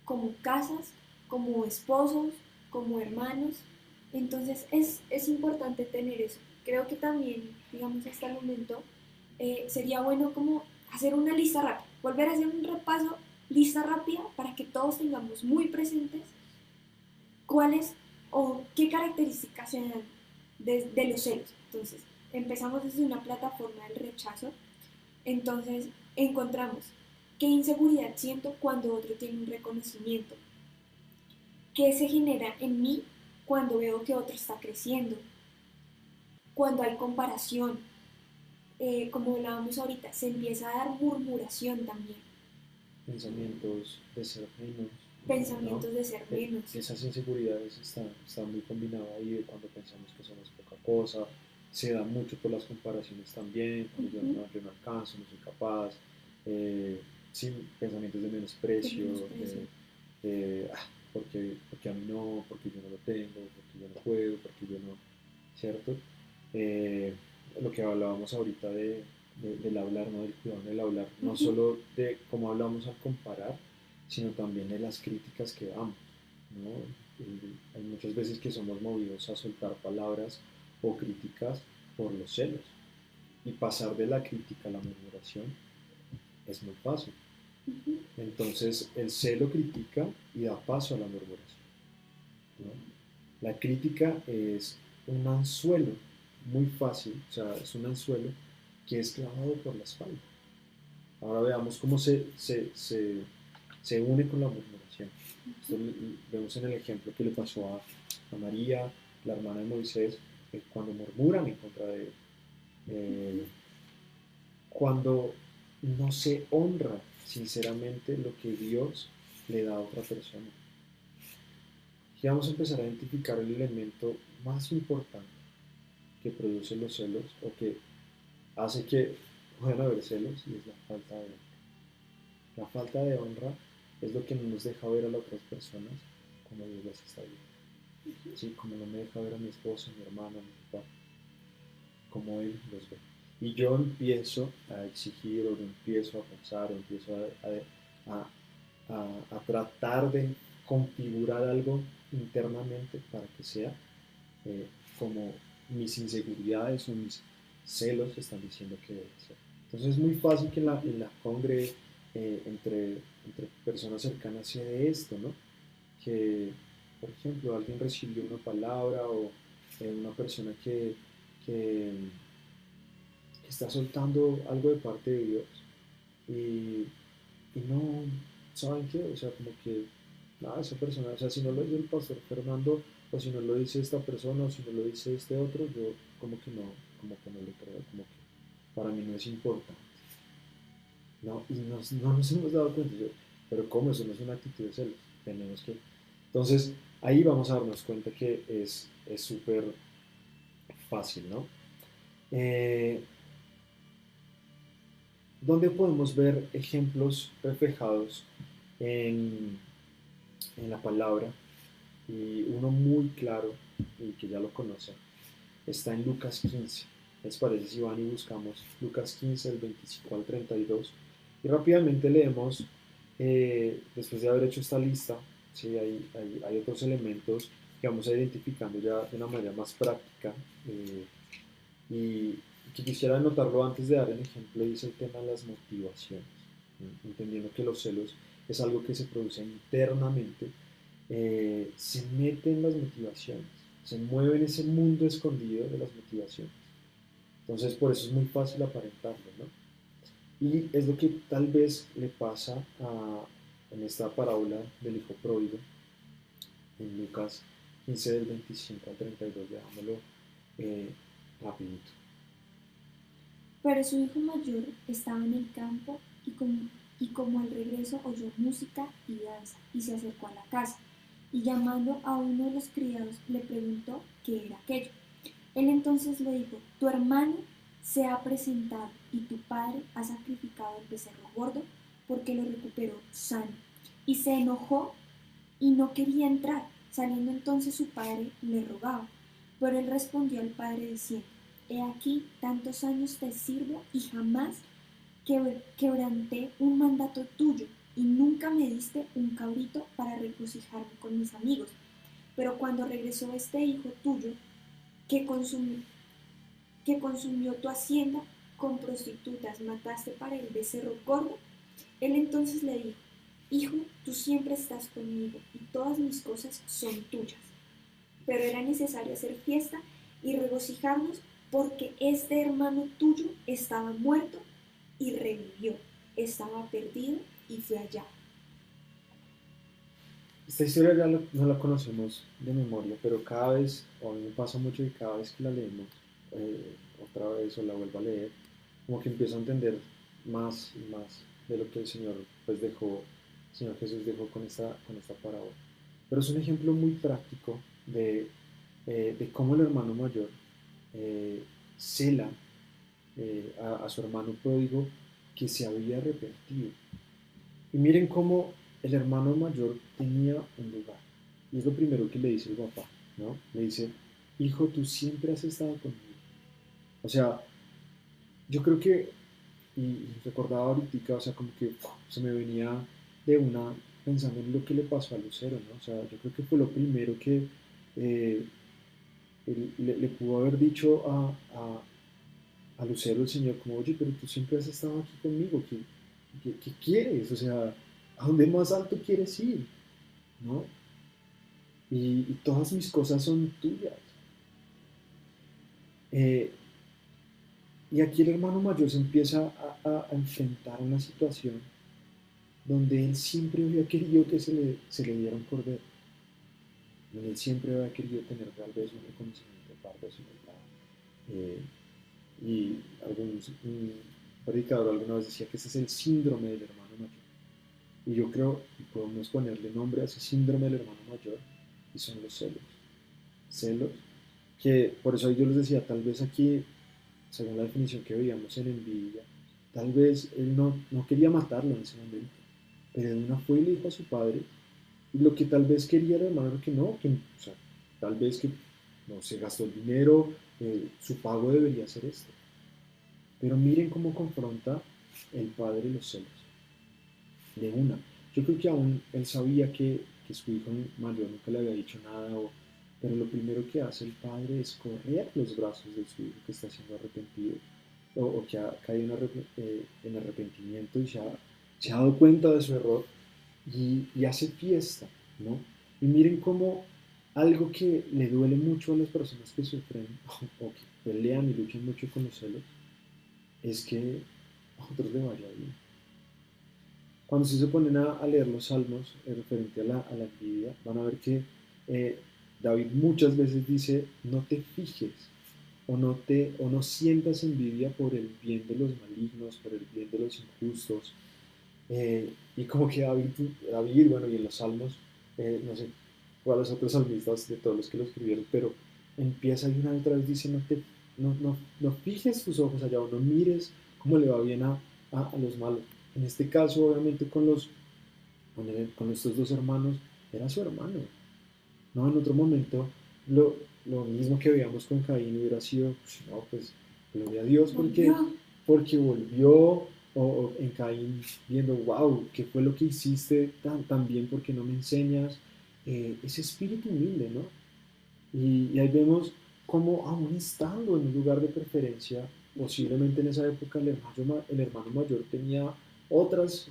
como casas, como esposos, como hermanos. Entonces es importante tener eso. Creo que también, digamos, hasta el momento, sería bueno como hacer una lista rápida, volver a hacer un repaso, lista rápida, para que todos tengamos muy presentes cuáles o qué características se dan de los celos. Entonces, empezamos desde una plataforma del rechazo, entonces encontramos qué inseguridad siento cuando otro tiene un reconocimiento, qué se genera en mí cuando veo que otro está creciendo, cuando hay comparación, como hablábamos ahorita, se empieza a dar murmuración también. Pensamientos de ser menos, ¿no? pensamientos de ser menos. Esas inseguridades están muy combinadas ahí de cuando pensamos que somos poca cosa, se da mucho por las comparaciones también, cuando Ujú, yo no alcanzo, no soy capaz, eh, sí, pensamientos de de menosprecio, menosprecio. porque a mí no, porque yo no lo tengo, porque yo no puedo, porque yo no, ¿cierto? Eh, lo que hablábamos ahorita del hablar, ¿no? Del cuidado del hablar, no Ujú, solo de cómo hablamos al comparar, sino también de las críticas que damos, ¿no? Y hay muchas veces que somos movidos a soltar palabras o críticas por los celos. Y pasar de la crítica a la murmuración es muy fácil. ujú, Entonces el celo critica y da paso a la murmuración, ¿no? La crítica es un anzuelo muy fácil, o sea, es un anzuelo que es clavado por la espalda. Ahora veamos cómo se une con la murmuración. ujú. Esto vemos en el ejemplo que le pasó a María, la hermana de Moisés, cuando murmuran en contra de él. Eh, cuando no se honra sinceramente lo que Dios le da a otra persona. Y vamos a empezar a identificar el elemento más importante que produce los celos o que hace que puedan haber celos y es la falta de honra. La falta de honra es lo que no nos deja ver a las otras personas como Dios las está viendo. ¿Sí? Como no me deja ver a mi esposa, a mi hermana, a mi papá, como Él los ve. Y yo empiezo a exigir o empiezo a pensar o empiezo a tratar de configurar algo internamente para que sea eh, como mis inseguridades o mis celos están diciendo que debe ser. Entonces es muy fácil que en la congre entre personas cercanas se dé esto, ¿no? Que, por ejemplo, alguien recibió una palabra o una persona que, que está soltando algo de parte de Dios y, y no, ¿saben qué? O sea, como que, nada, esa persona, o sea, si no lo dice el pastor Fernando, o si no lo dice esta persona, o si no lo dice este otro, yo como que no le creo, como que para mí no es importante, ¿no? Y no nos hemos dado cuenta, pero ¿cómo? Eso no es una actitud de celos, tenemos que... Entonces, ahí vamos a darnos cuenta que es súper fácil, ¿no? Eh, ¿Dónde podemos ver ejemplos reflejados en, en la palabra? Y uno muy claro, y que ya lo conocen, está en Lucas 15. ¿Les parece si van y buscamos Lucas 15, del 25 al 32? Y rápidamente leemos, después de haber hecho esta lista, ¿sí? Hay otros elementos que vamos a ir identificando ya de una manera más práctica. Y que quisiera anotarlo antes de dar el ejemplo, dice el tema de las motivaciones, entendiendo que los celos es algo que se produce internamente, se mete en las motivaciones, se mueve en ese mundo escondido de las motivaciones. Entonces, por eso es muy fácil aparentarlo, ¿no? Y es lo que tal vez le pasa en esta parábola del hijo pródigo, en Lucas 15 del 25 al 32, dejámoslo rapidito. Pero su hijo mayor estaba en el campo y como al regreso oyó música y danza y se acercó a la casa y llamando a uno de los criados le preguntó qué era aquello. Él entonces le dijo, tu hermano se ha presentado y tu padre ha sacrificado el becerro gordo porque lo recuperó sano. Y se enojó y no quería entrar. Saliendo entonces su padre le rogaba, pero él respondió al padre diciendo, he aquí tantos años te sirvo y jamás quebranté un mandato tuyo y nunca me diste un cabrito para regocijarme con mis amigos. Pero cuando regresó este hijo tuyo, que consumió, que consumió tu hacienda con prostitutas, mataste para el becerro gordo. Él entonces le dijo, hijo, tú siempre estás conmigo y todas mis cosas son tuyas. Pero era necesario hacer fiesta y regocijarnos porque este hermano tuyo estaba muerto y revivió, estaba perdido y fue hallado. Esta historia ya no la conocemos de memoria, pero cada vez, o a mí me pasa mucho y cada vez que la leemos otra vez o la vuelvo a leer, como que empiezo a entender más y más de lo que el Señor pues dejó. Señor Jesús dejó con esta parábola. Pero es un ejemplo muy práctico de cómo el hermano mayor cela a su hermano pródigo que se había arrepentido. Y miren cómo el hermano mayor tenía un lugar. Y es lo primero que le dice el papá, ¿no? Le dice, hijo, tú siempre has estado conmigo. O sea, yo creo que, y recordaba ahorita, o sea, como que se me venía de una pensando en lo que le pasó a Lucero, ¿no? O sea, yo creo que fue lo primero que eh, le pudo haber dicho a Lucero el Señor, como, oye, pero tú siempre has estado aquí conmigo, ¿qué quieres? O sea, ¿a dónde más alto quieres ir? ¿No? Y todas mis cosas son tuyas. Eh, y aquí el hermano mayor se empieza a enfrentar a una situación donde él siempre había querido que se le diera un cordero, donde él siempre había querido tener tal vez un reconocimiento de parte de su papá. Y un predicador alguna vez decía que ese es el síndrome del hermano mayor. Y yo creo que podemos ponerle nombre a ese síndrome del hermano mayor, y son los celos. Celos, que por eso yo les decía, tal vez aquí, según la definición que veíamos en envidia, tal vez él no quería matarlo en ese momento, pero de una fue y le dijo a su padre, y lo que tal vez quería el hermano era que no, que, o sea, tal vez que no se gastó el dinero, su pago debería ser este. Pero miren cómo confronta el padre los celos. De una. Yo creo que aún él sabía que su hijo mayor nunca le había dicho nada, pero lo primero que hace el padre es correr los brazos de su hijo que está siendo arrepentido o que ha caído en arrepentimiento y se ha dado cuenta de su error y hace fiesta, ¿no? Y miren cómo algo que le duele mucho a las personas que sufren o que pelean y luchan mucho con los celos es que a otros les vaya bien. Cuando se ponen a leer los salmos referente a la envidia, van a ver que eh, David muchas veces dice, no te fijes o no sientas envidia por el bien de los malignos, por el bien de los injustos. Y como que David, bueno, y en los salmos, no sé cuáles otros salmistas de todos los que lo escribieron, pero empieza y una y otra vez dice, no fijes tus ojos allá o no mires cómo le va bien a los malos. En este caso, obviamente, con estos dos hermanos, era su hermano. ¿No? En otro momento, lo mismo que veíamos con Caín hubiera sido, pues, no, pues, gloria a Dios Volvió. porque volvió, o en Caín viendo, wow, ¿qué fue lo que hiciste tan bien porque no me enseñas? Ese espíritu humilde, ¿no? Y ahí vemos cómo aún estando en un lugar de preferencia, posiblemente en esa época el hermano mayor tenía otras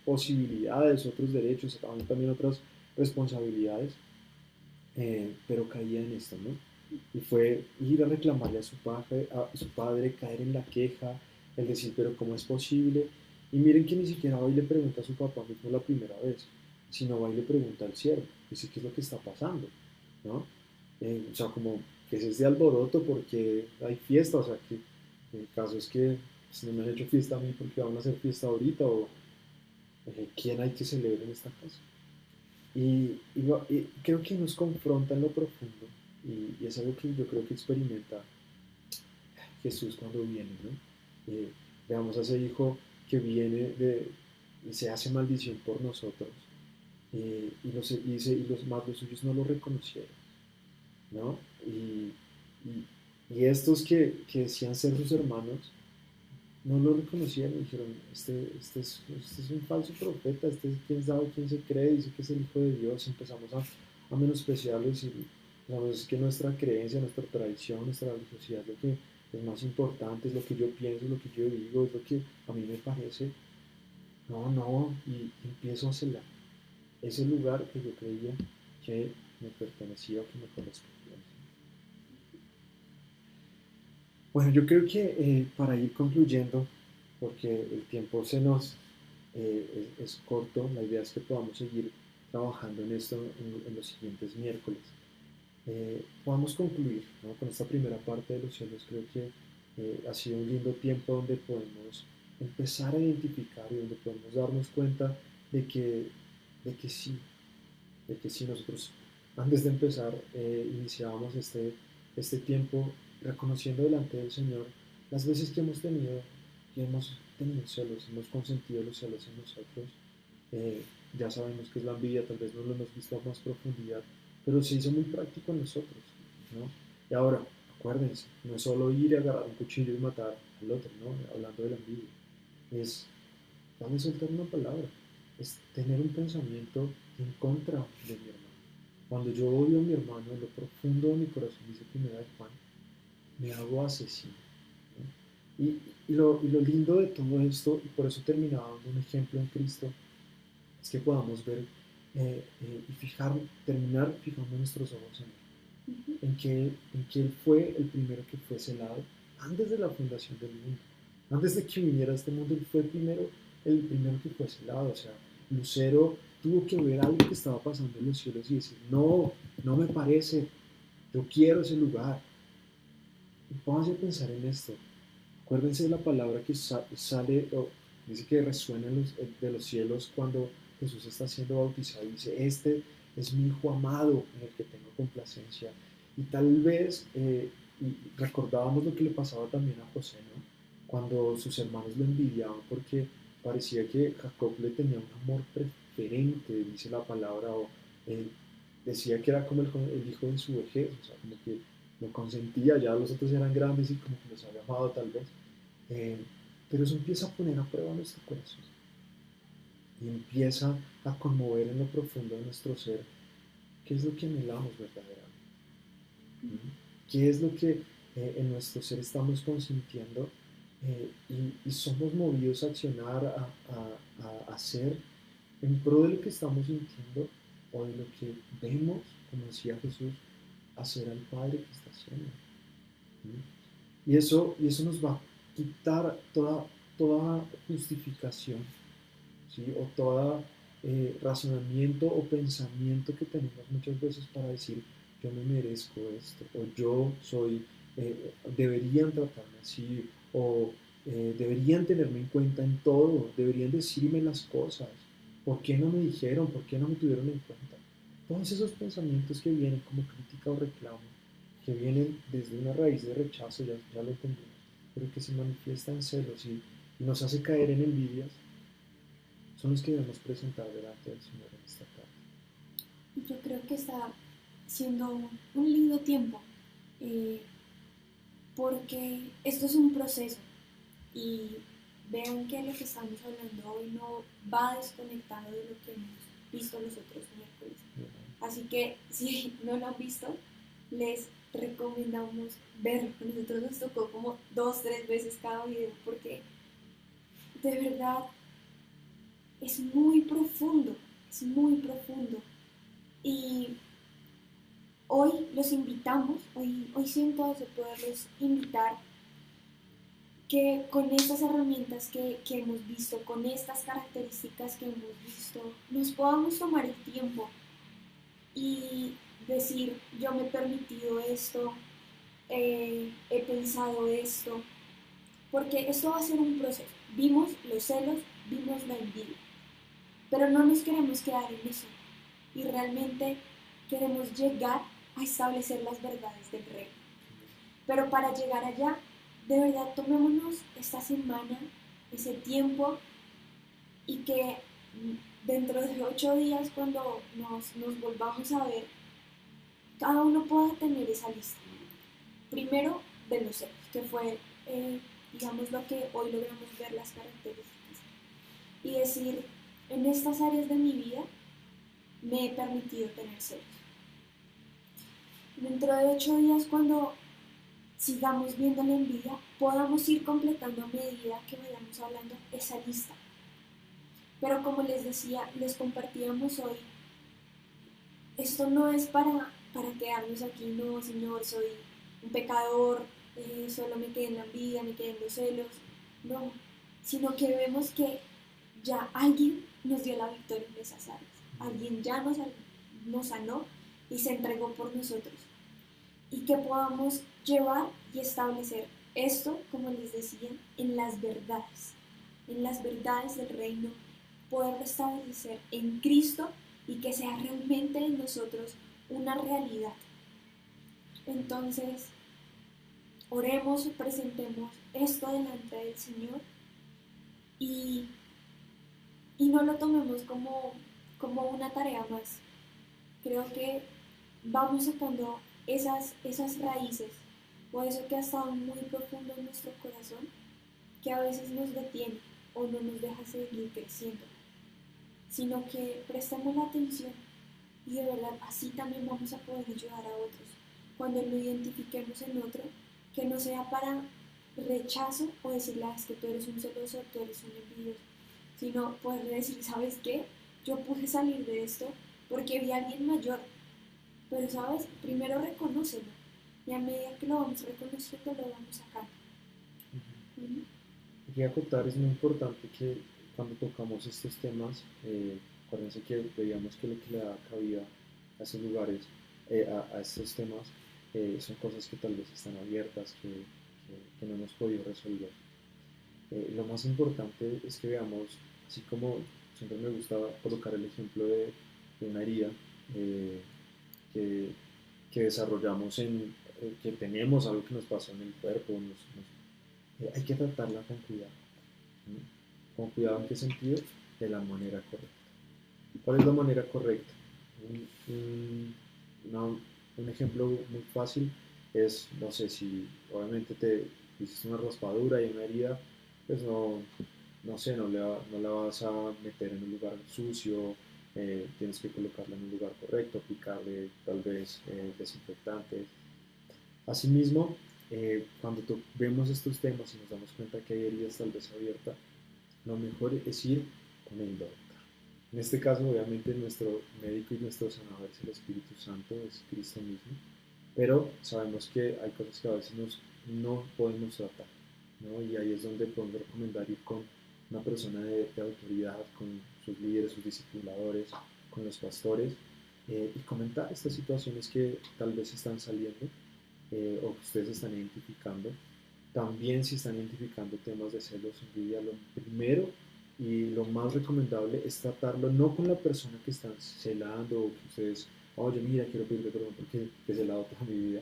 posibilidades, otros derechos, también otras responsabilidades, pero caía en esto, ¿no? Y fue ir a reclamarle a su padre, caer en la queja, el decir, pero ¿cómo es posible? Y miren que ni siquiera va y le pregunta a su papá mismo la primera vez, sino va y le pregunta al siervo, dice, ¿qué es lo que está pasando? ¿No? O sea, como que es este alboroto porque hay fiesta, o sea, que el caso es que si no me han hecho fiesta a mí porque van a hacer fiesta ahorita, o quién hay que celebrar en esta casa. Y creo que nos confronta en lo profundo y es algo que yo creo que experimenta Jesús cuando viene, ¿no? Veamos a ese hijo que viene y se hace maldición por nosotros y dice, y los más los suyos no lo reconocieron, ¿no? Y estos que decían ser sus hermanos no lo reconocieron y dijeron, este es un falso profeta, este es quién sabe quién se cree, dice que es el Hijo de Dios, empezamos a menospreciarlo y decir, es que nuestra creencia, nuestra tradición, nuestra religiosidad es lo que es más importante, es lo que yo pienso, es lo que yo digo, es lo que a mí me parece. No, y empiezo a celar ese lugar que yo creía que me pertenecía o que me correspondía. Bueno, yo creo que para ir concluyendo, porque el tiempo es corto, la idea es que podamos seguir trabajando en esto en los siguientes miércoles. Podamos concluir, ¿no? Con esta primera parte de los cielos. Creo que ha sido un lindo tiempo donde podemos empezar a identificar y donde podemos darnos cuenta de que, de que sí, de que sí nosotros antes de empezar iniciábamos este tiempo reconociendo delante del Señor las veces que hemos tenido celos, hemos consentido los celos en nosotros. Eh, ya sabemos que es la envidia, tal vez no lo hemos visto a más profundidad, pero se hizo muy práctico en nosotros, ¿no? Y ahora, acuérdense, no es solo ir y agarrar un cuchillo y matar al otro, ¿no? Hablando de la envidia, es darle soltar una palabra, es tener un pensamiento en contra de mi hermano. Cuando yo odio a mi hermano en lo profundo de mi corazón, dice primera de Juan, me hago asesino, ¿no? Y lo lindo de todo esto, y por eso terminaba dando un ejemplo en Cristo, es que podamos ver y terminar fijando nuestros ojos en que Él fue el primero que fue celado antes de la fundación del mundo. Antes de que viniera a este mundo, Él fue el primero que fue celado. O sea, Lucero tuvo que ver algo que estaba pasando en los cielos y decir, no, no me parece, yo quiero ese lugar. Y pónganse a pensar en esto. Acuérdense de la palabra que sale, o dice que resuena de los cielos cuando Jesús está siendo bautizado y dice, este es mi hijo amado en el que tengo complacencia. Y tal vez y recordábamos lo que le pasaba también a José, ¿no? Cuando sus hermanos lo envidiaban porque parecía que Jacob le tenía un amor preferente, dice la palabra, o eh, decía que era como el hijo de su vejez, o sea, como que lo consentía, ya los otros eran grandes y como que los había amado tal vez. Eh, pero eso empieza a poner a prueba nuestro corazón y empieza a conmover en lo profundo de nuestro ser qué es lo que anhelamos verdaderamente, ¿sí? Qué es lo que en nuestro ser estamos consintiendo y somos movidos a accionar, a hacer en pro de lo que estamos sintiendo o de lo que vemos, como decía Jesús, hacer al Padre que está haciendo. Y eso nos va a quitar toda justificación, ¿sí? O todo razonamiento o pensamiento que tenemos muchas veces para decir, yo me merezco esto, o yo soy, deberían tratarme así, o deberían tenerme en cuenta en todo, deberían decirme las cosas, ¿por qué no me dijeron? ¿Por qué no me tuvieron en cuenta? Todos esos pensamientos que vienen como crítica o reclamo, que vienen desde una raíz de rechazo, ya lo entendimos, pero que se manifiesta en celos y nos hace caer en envidias, son los que debemos presentar delante del Señor en esta tarde. Yo creo que está siendo un lindo tiempo, eh, porque esto es un proceso y vean que lo que estamos hablando hoy no va desconectado de lo que hemos visto los otros miércoles. Así que si no lo han visto, les recomendamos verlo. A nosotros nos tocó como 2-3 veces cada video porque de verdad es muy profundo, es muy profundo. Y hoy los invitamos, hoy siento de poderlos invitar que con estas herramientas que hemos visto, con estas características que hemos visto, nos podamos tomar el tiempo y decir, yo me he permitido esto, he pensado esto, porque esto va a ser un proceso. Vimos los celos, vimos la envidia, pero no nos queremos quedar en eso y realmente queremos llegar a establecer las verdades del reino. Pero para llegar allá, de verdad tomémonos esta semana, ese tiempo y que dentro de 8 días cuando nos volvamos a ver, cada uno pueda tener esa lista. Primero de los celos, que fue, digamos, lo que hoy logramos ver las características. Y decir, en estas áreas de mi vida me he permitido tener celos. Dentro de 8 días, cuando sigamos viendo la envidia, podamos ir completando a medida que vayamos hablando esa lista. Pero como les decía, les compartíamos hoy, esto no es para quedarnos aquí, no, Señor, soy un pecador, solo me quedé en la envidia, me quedé en los celos, no, sino que vemos que ya alguien nos dio la victoria en esas áreas, alguien ya nos sanó y se entregó por nosotros. Y que podamos llevar y establecer esto, como les decía, en las verdades. en las verdades del reino, poder restablecer en Cristo y que sea realmente en nosotros una realidad. Entonces, oremos y presentemos esto delante del Señor y, y no lo tomemos como una tarea más. Creo que vamos sacando esas raíces o eso que ha estado muy profundo en nuestro corazón, que a veces nos detiene o no nos deja seguir creciendo, sino que prestemos la atención y de verdad así también vamos a poder ayudar a otros. Cuando lo identifiquemos en otro, que no sea para rechazo o decirle, es que tú eres un celoso, tú eres un envidioso, sino poder decir, ¿sabes qué? Yo pude salir de esto porque vi a alguien mayor, pero sabes, primero reconócelo y a medida que lo vamos reconociendo lo vamos sacando. Aquí acotar, es muy importante que cuando tocamos estos temas, acuérdense que veíamos que lo que le da cabida a esos lugares, a estos temas, son cosas que tal vez están abiertas, que no hemos podido resolver. Lo más importante es que veamos, así como siempre me gusta colocar el ejemplo de una herida que, que desarrollamos que tenemos algo que nos pasó en el cuerpo, hay que tratarla con cuidado. ¿No? ¿Con cuidado en qué sentido? De la manera correcta. ¿Cuál es la manera correcta? Un, un, un ejemplo muy fácil es, no sé, si obviamente te hiciste una raspadura y una herida, pues no sé, no la vas a meter en un lugar sucio, tienes que colocarla en un lugar correcto, aplicarle tal vez desinfectantes. Asimismo, cuando vemos estos temas y nos damos cuenta que hay heridas tal vez abiertas, lo mejor es ir con el doctor. En este caso, obviamente, nuestro médico y nuestro sanador es el Espíritu Santo, es Cristo mismo, pero sabemos que hay cosas que a veces no podemos tratar, ¿no? Y ahí es donde podemos recomendar ir con una persona de autoridad, con sus líderes, sus discipuladores, con los pastores, y comentar estas situaciones que tal vez están saliendo o que ustedes están identificando. También si están identificando temas de celos, envidia, lo primero y lo más recomendable es tratarlo no con la persona que están celando o que ustedes, oye, mira, quiero pedirte perdón porque he celado toda mi vida.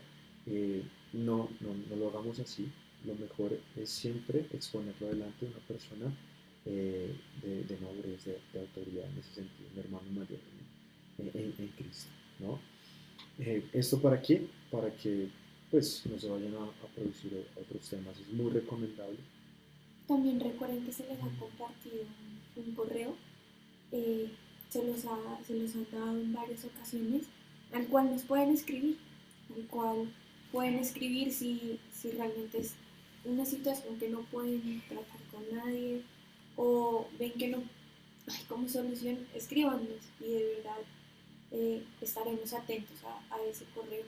No lo hagamos así. Lo mejor es siempre exponerlo delante de una persona de madurez, de autoridad en ese sentido, un hermano mayor en Cristo, ¿no? ¿Esto para qué? Para que pues no se vayan a producir otros temas. Es muy recomendable. También recuerden que se les ha compartido un correo, eh, se los han dado en varias ocasiones, al cual nos pueden escribir, al cual pueden escribir si realmente es una situación que no pueden tratar con nadie o ven que no hay como solución, escríbanos y de verdad estaremos atentos a ese correo.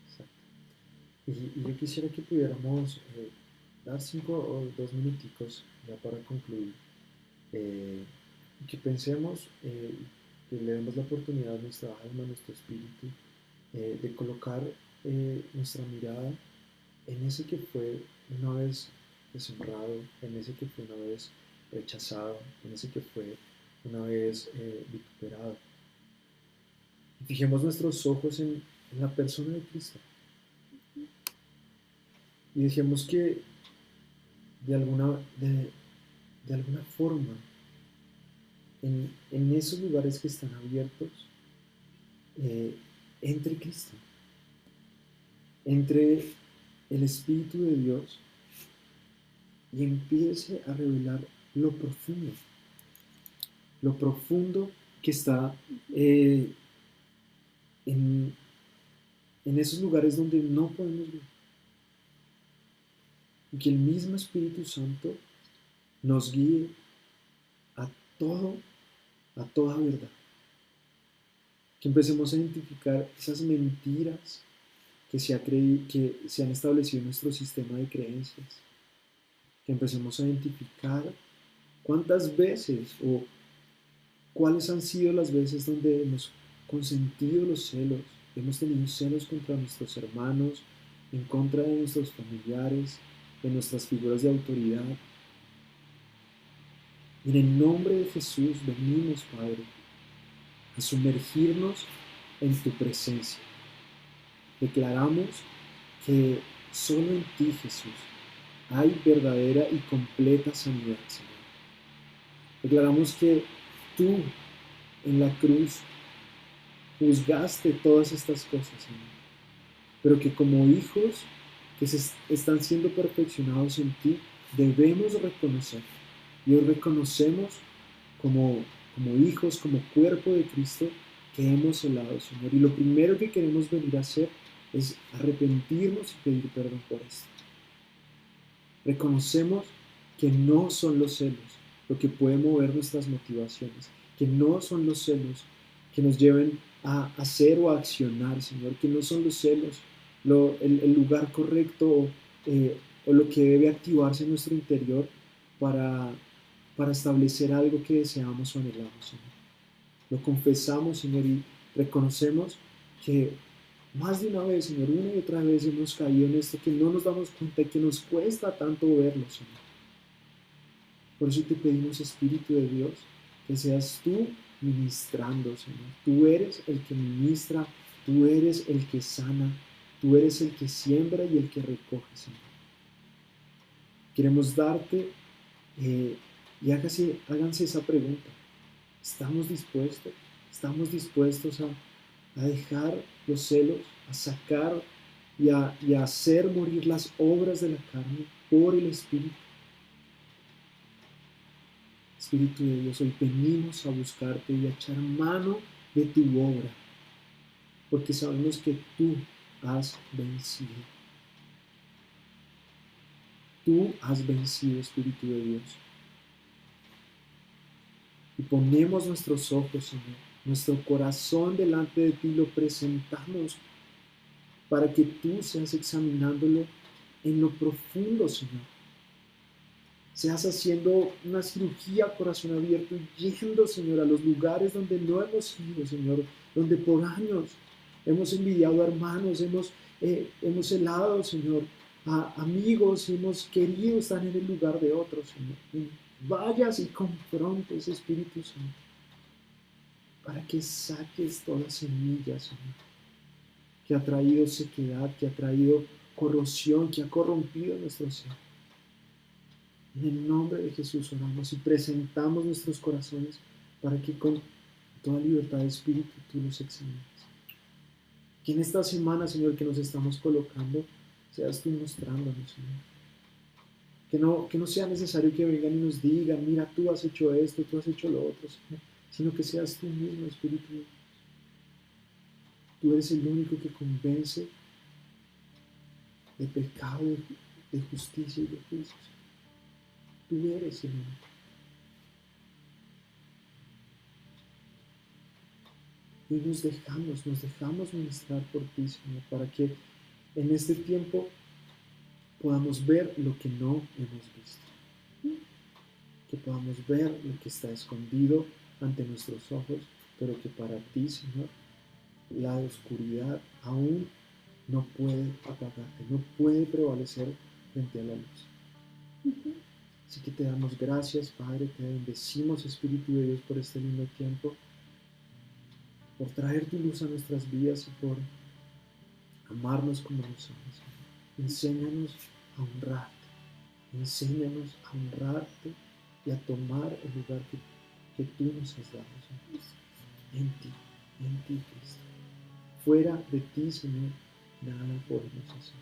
Exacto. Y yo quisiera que pudiéramos dar 2 minuticos ya para concluir y que pensemos, que le demos la oportunidad a nuestra alma, a nuestro espíritu, de colocar nuestra mirada en ese que fue una vez deshonrado, en ese que fue una vez rechazado, en ese que fue una vez vituperado. Y fijemos nuestros ojos en la persona de Cristo. Y dejemos que de alguna, de alguna forma, en esos lugares que están abiertos, entre Cristo, entre el Espíritu de Dios y empiece a revelar lo profundo que está en esos lugares donde no podemos ver. Y que el mismo Espíritu Santo nos guíe a a toda verdad. Que empecemos a identificar esas mentiras que que se han establecido en nuestro sistema de creencias. Que empecemos a identificar cuántas veces o cuáles han sido las veces donde hemos consentido los celos, hemos tenido celos contra nuestros hermanos, en contra de nuestros familiares, de nuestras figuras de autoridad. En el nombre de Jesús venimos, Padre, a sumergirnos en tu presencia. Declaramos que solo en ti, Jesús, hay verdadera y completa sanidad, Señor. Declaramos que tú en la cruz juzgaste todas estas cosas, Señor, pero que como hijos que están siendo perfeccionados en ti, debemos reconocer. Y hoy reconocemos como hijos, como cuerpo de Cristo, que hemos celado, Señor. Y lo primero que queremos venir a hacer es arrepentirnos y pedir perdón por esto. Reconocemos que no son los celos lo que puede mover nuestras motivaciones, que no son los celos que nos lleven a hacer o a accionar, Señor, que no son los celos el lugar correcto o lo que debe activarse en nuestro interior para, para establecer algo que deseamos o anhelamos, Señor. Lo confesamos, Señor, y reconocemos que más de una vez, Señor, una y otra vez hemos caído en esto que no nos damos cuenta y que nos cuesta tanto verlo, Señor. Por eso te pedimos, Espíritu de Dios, que seas tú ministrando, Señor. Tú eres el que ministra, tú eres el que sana, tú eres el que siembra y el que recoge, Señor. Queremos darte y háganse esa pregunta. ¿Estamos dispuestos? ¿Estamos dispuestos a dejar los celos, a sacar y a hacer morir las obras de la carne por el Espíritu? Espíritu de Dios, hoy venimos a buscarte y a echar mano de tu obra, porque sabemos que tú has vencido. Tú has vencido, Espíritu de Dios. Y ponemos nuestros ojos, Señor, nuestro corazón delante de ti, lo presentamos para que tú seas examinándolo en lo profundo, Señor. Seas haciendo una cirugía a corazón abierto y yendo, Señor, a los lugares donde no hemos ido, Señor, donde por años hemos envidiado a hermanos, hemos celado, Señor, a amigos, hemos querido estar en el lugar de otros, Señor. Y vayas y confrontes, Espíritu Santo, para que saques toda semilla, Señor, que ha traído sequedad, que ha traído corrosión, que ha corrompido nuestro ser. En el nombre de Jesús oramos y presentamos nuestros corazones para que con toda libertad de espíritu tú los examines. Que en esta semana, Señor, que nos estamos colocando, seas tú mostrándonos, Señor. Que no sea necesario que vengan y nos digan, mira, tú has hecho esto, tú has hecho lo otro, Señor, sino que seas tú mismo, Espíritu de Dios. Tú eres el único que convence de pecado, de justicia y de juicio. Tú eres el único. Y nos dejamos ministrar por ti, Señor, para que en este tiempo podamos ver lo que no hemos visto. Que podamos ver lo que está escondido ante nuestros ojos, pero que para ti, Señor, la oscuridad aún no puede apagarte, no puede prevalecer frente a la luz. Así que te damos gracias, Padre, te bendecimos, Espíritu de Dios, por este lindo tiempo, por traer tu luz a nuestras vidas y por amarnos como nos amas. Enséñanos a honrarte, enséñanos a honrarte y a tomar el lugar que tú nos has dado, Señor. En ti, Cristo. Fuera de ti, Señor, nada podemos hacer.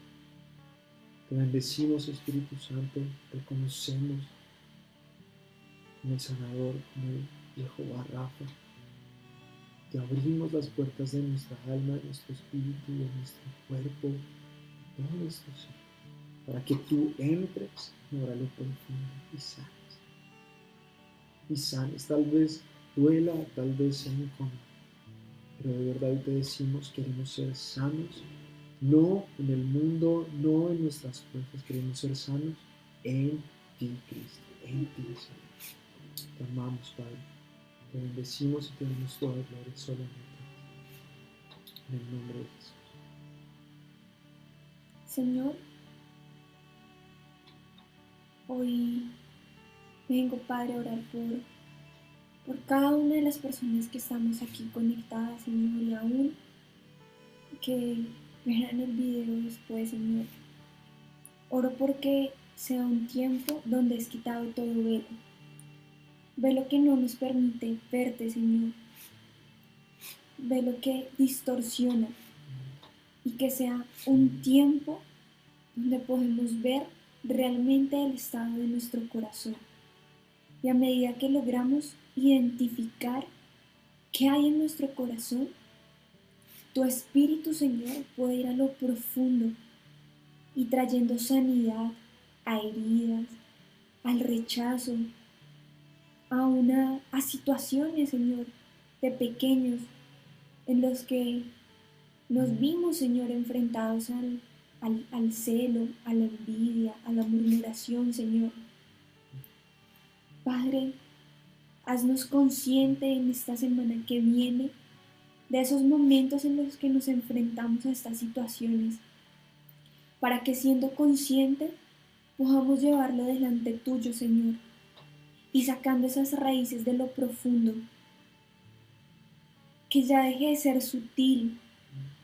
Te bendecimos, Espíritu Santo, reconocemos como el sanador, como el Jehová Rafa. Te abrimos las puertas de nuestra alma, de nuestro espíritu, de nuestro cuerpo, de todo nuestro ser, para que tú entres, Señor, a lo profundo y sanes. Y sanes, tal vez duela, tal vez sea incómodo, pero de verdad hoy te decimos, queremos ser sanos, no en el mundo, no en nuestras fuerzas, queremos ser sanos en ti, Cristo, en ti, Señor. Te amamos, Padre. Te bendecimos y te damos toda gloria solamente. En el nombre de Jesús. Señor, hoy Vengo, Padre, a orar por cada una de las personas que estamos aquí conectadas, Señor, y aún que verán el video después, Señor. Oro porque sea un tiempo donde es quitado todo velo. Velo que no nos permite verte, Señor. Velo que distorsiona. Y que sea un tiempo donde podemos ver realmente el estado de nuestro corazón. Y a medida que logramos identificar qué hay en nuestro corazón, tu Espíritu, Señor, puede ir a lo profundo y trayendo sanidad a heridas, al rechazo, a situaciones, Señor, de pequeños en los que nos vimos, Señor, enfrentados al celo, a la envidia, a la murmuración, Señor. Padre, haznos consciente en esta semana que viene de esos momentos en los que nos enfrentamos a estas situaciones, para que siendo conscientes podamos llevarlo delante tuyo, Señor, y sacando esas raíces de lo profundo, que ya deje de ser sutil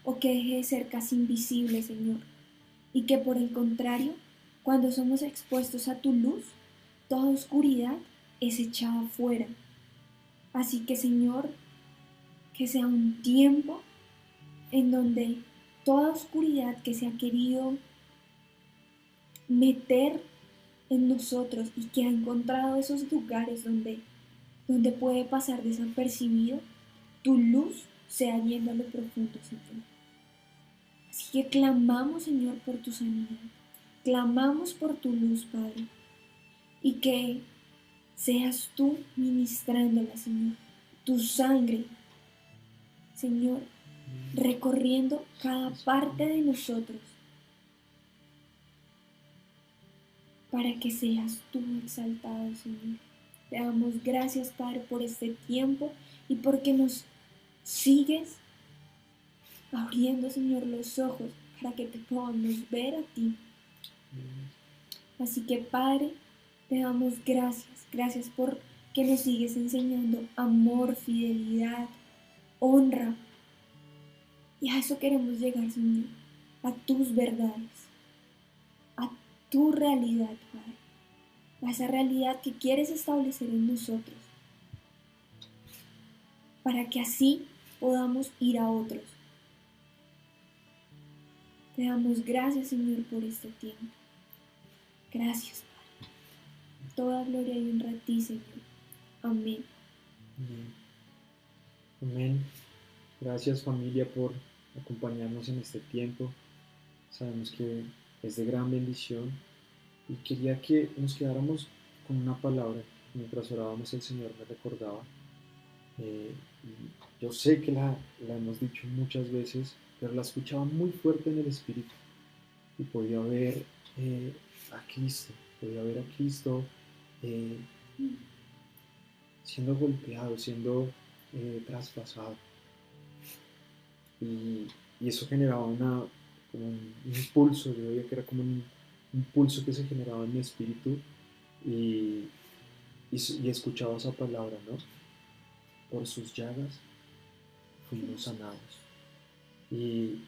o que deje de ser casi invisible, Señor, y que por el contrario, cuando somos expuestos a tu luz, toda oscuridad es echada fuera. Así que, Señor, que sea un tiempo en donde toda oscuridad que se ha querido meter en nosotros y que ha encontrado esos lugares donde puede pasar desapercibido, tu luz sea yendo a lo profundo, Señor. Así que clamamos, Señor, por tu sanidad. Clamamos por tu luz, Padre. Y que seas tú ministrándola, Señor. Tu sangre, Señor, recorriendo cada parte de nosotros, para que seas tú exaltado, Señor. Te damos gracias, Padre, por este tiempo y porque nos sigues abriendo, Señor, los ojos para que te podamos ver a ti. Así que, Padre, te damos gracias. Gracias por que nos sigues enseñando amor, fidelidad, honra. Y a eso queremos llegar, Señor, a tus verdades, a tu realidad, Padre, a esa realidad que quieres establecer en nosotros, para que así podamos ir a otros. Te damos gracias, Señor, por este tiempo. Gracias, Padre. Toda gloria y honra a ti, Señor. Amén. Amén. Amén. Gracias, familia, por acompañarnos en este tiempo. Sabemos que es de gran bendición y quería que nos quedáramos con una palabra. Mientras orábamos, el Señor me recordaba. Y yo sé que la hemos dicho muchas veces, pero la escuchaba muy fuerte en el Espíritu y podía ver a Cristo, eh, siendo golpeado, siendo traspasado. Y eso generaba como un impulso, yo veía que era como un impulso que se generaba en mi espíritu y escuchaba esa palabra, ¿no? Por sus llagas fuimos sanados. Y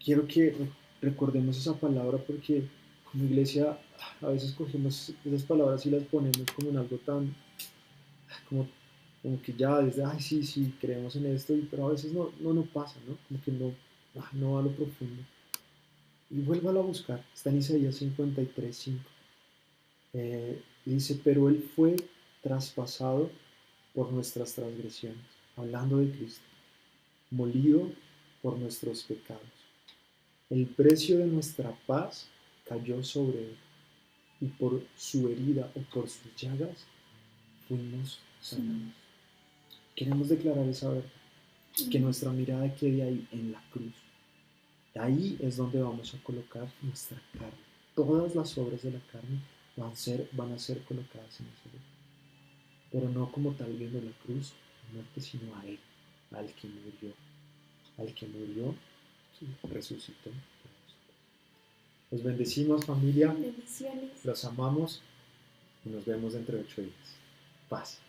quiero que recordemos esa palabra porque como iglesia a veces cogemos esas palabras y las ponemos como en algo tan, como, como que ya desde, ay, sí, sí, creemos en esto, pero a veces no pasa, ¿no? Como que no va a lo profundo. Y vuélvalo a buscar, está en Isaías 53:5. Dice, pero Él fue traspasado por nuestras transgresiones, hablando de Cristo, molido por nuestros pecados. El precio de nuestra paz cayó sobre Él, y por su herida o por sus llagas fuimos sanados. Queremos declarar esa verdad, que nuestra mirada quede ahí en la cruz. Ahí es donde vamos a colocar nuestra carne. Todas las obras de la carne van a ser colocadas en ese lugar. Pero no como tal viendo la cruz, muerte, sino a Él, al que murió y resucitó. Los bendecimos, familia. Bendiciones. Los amamos. y nos vemos dentro de 8 días. Paz.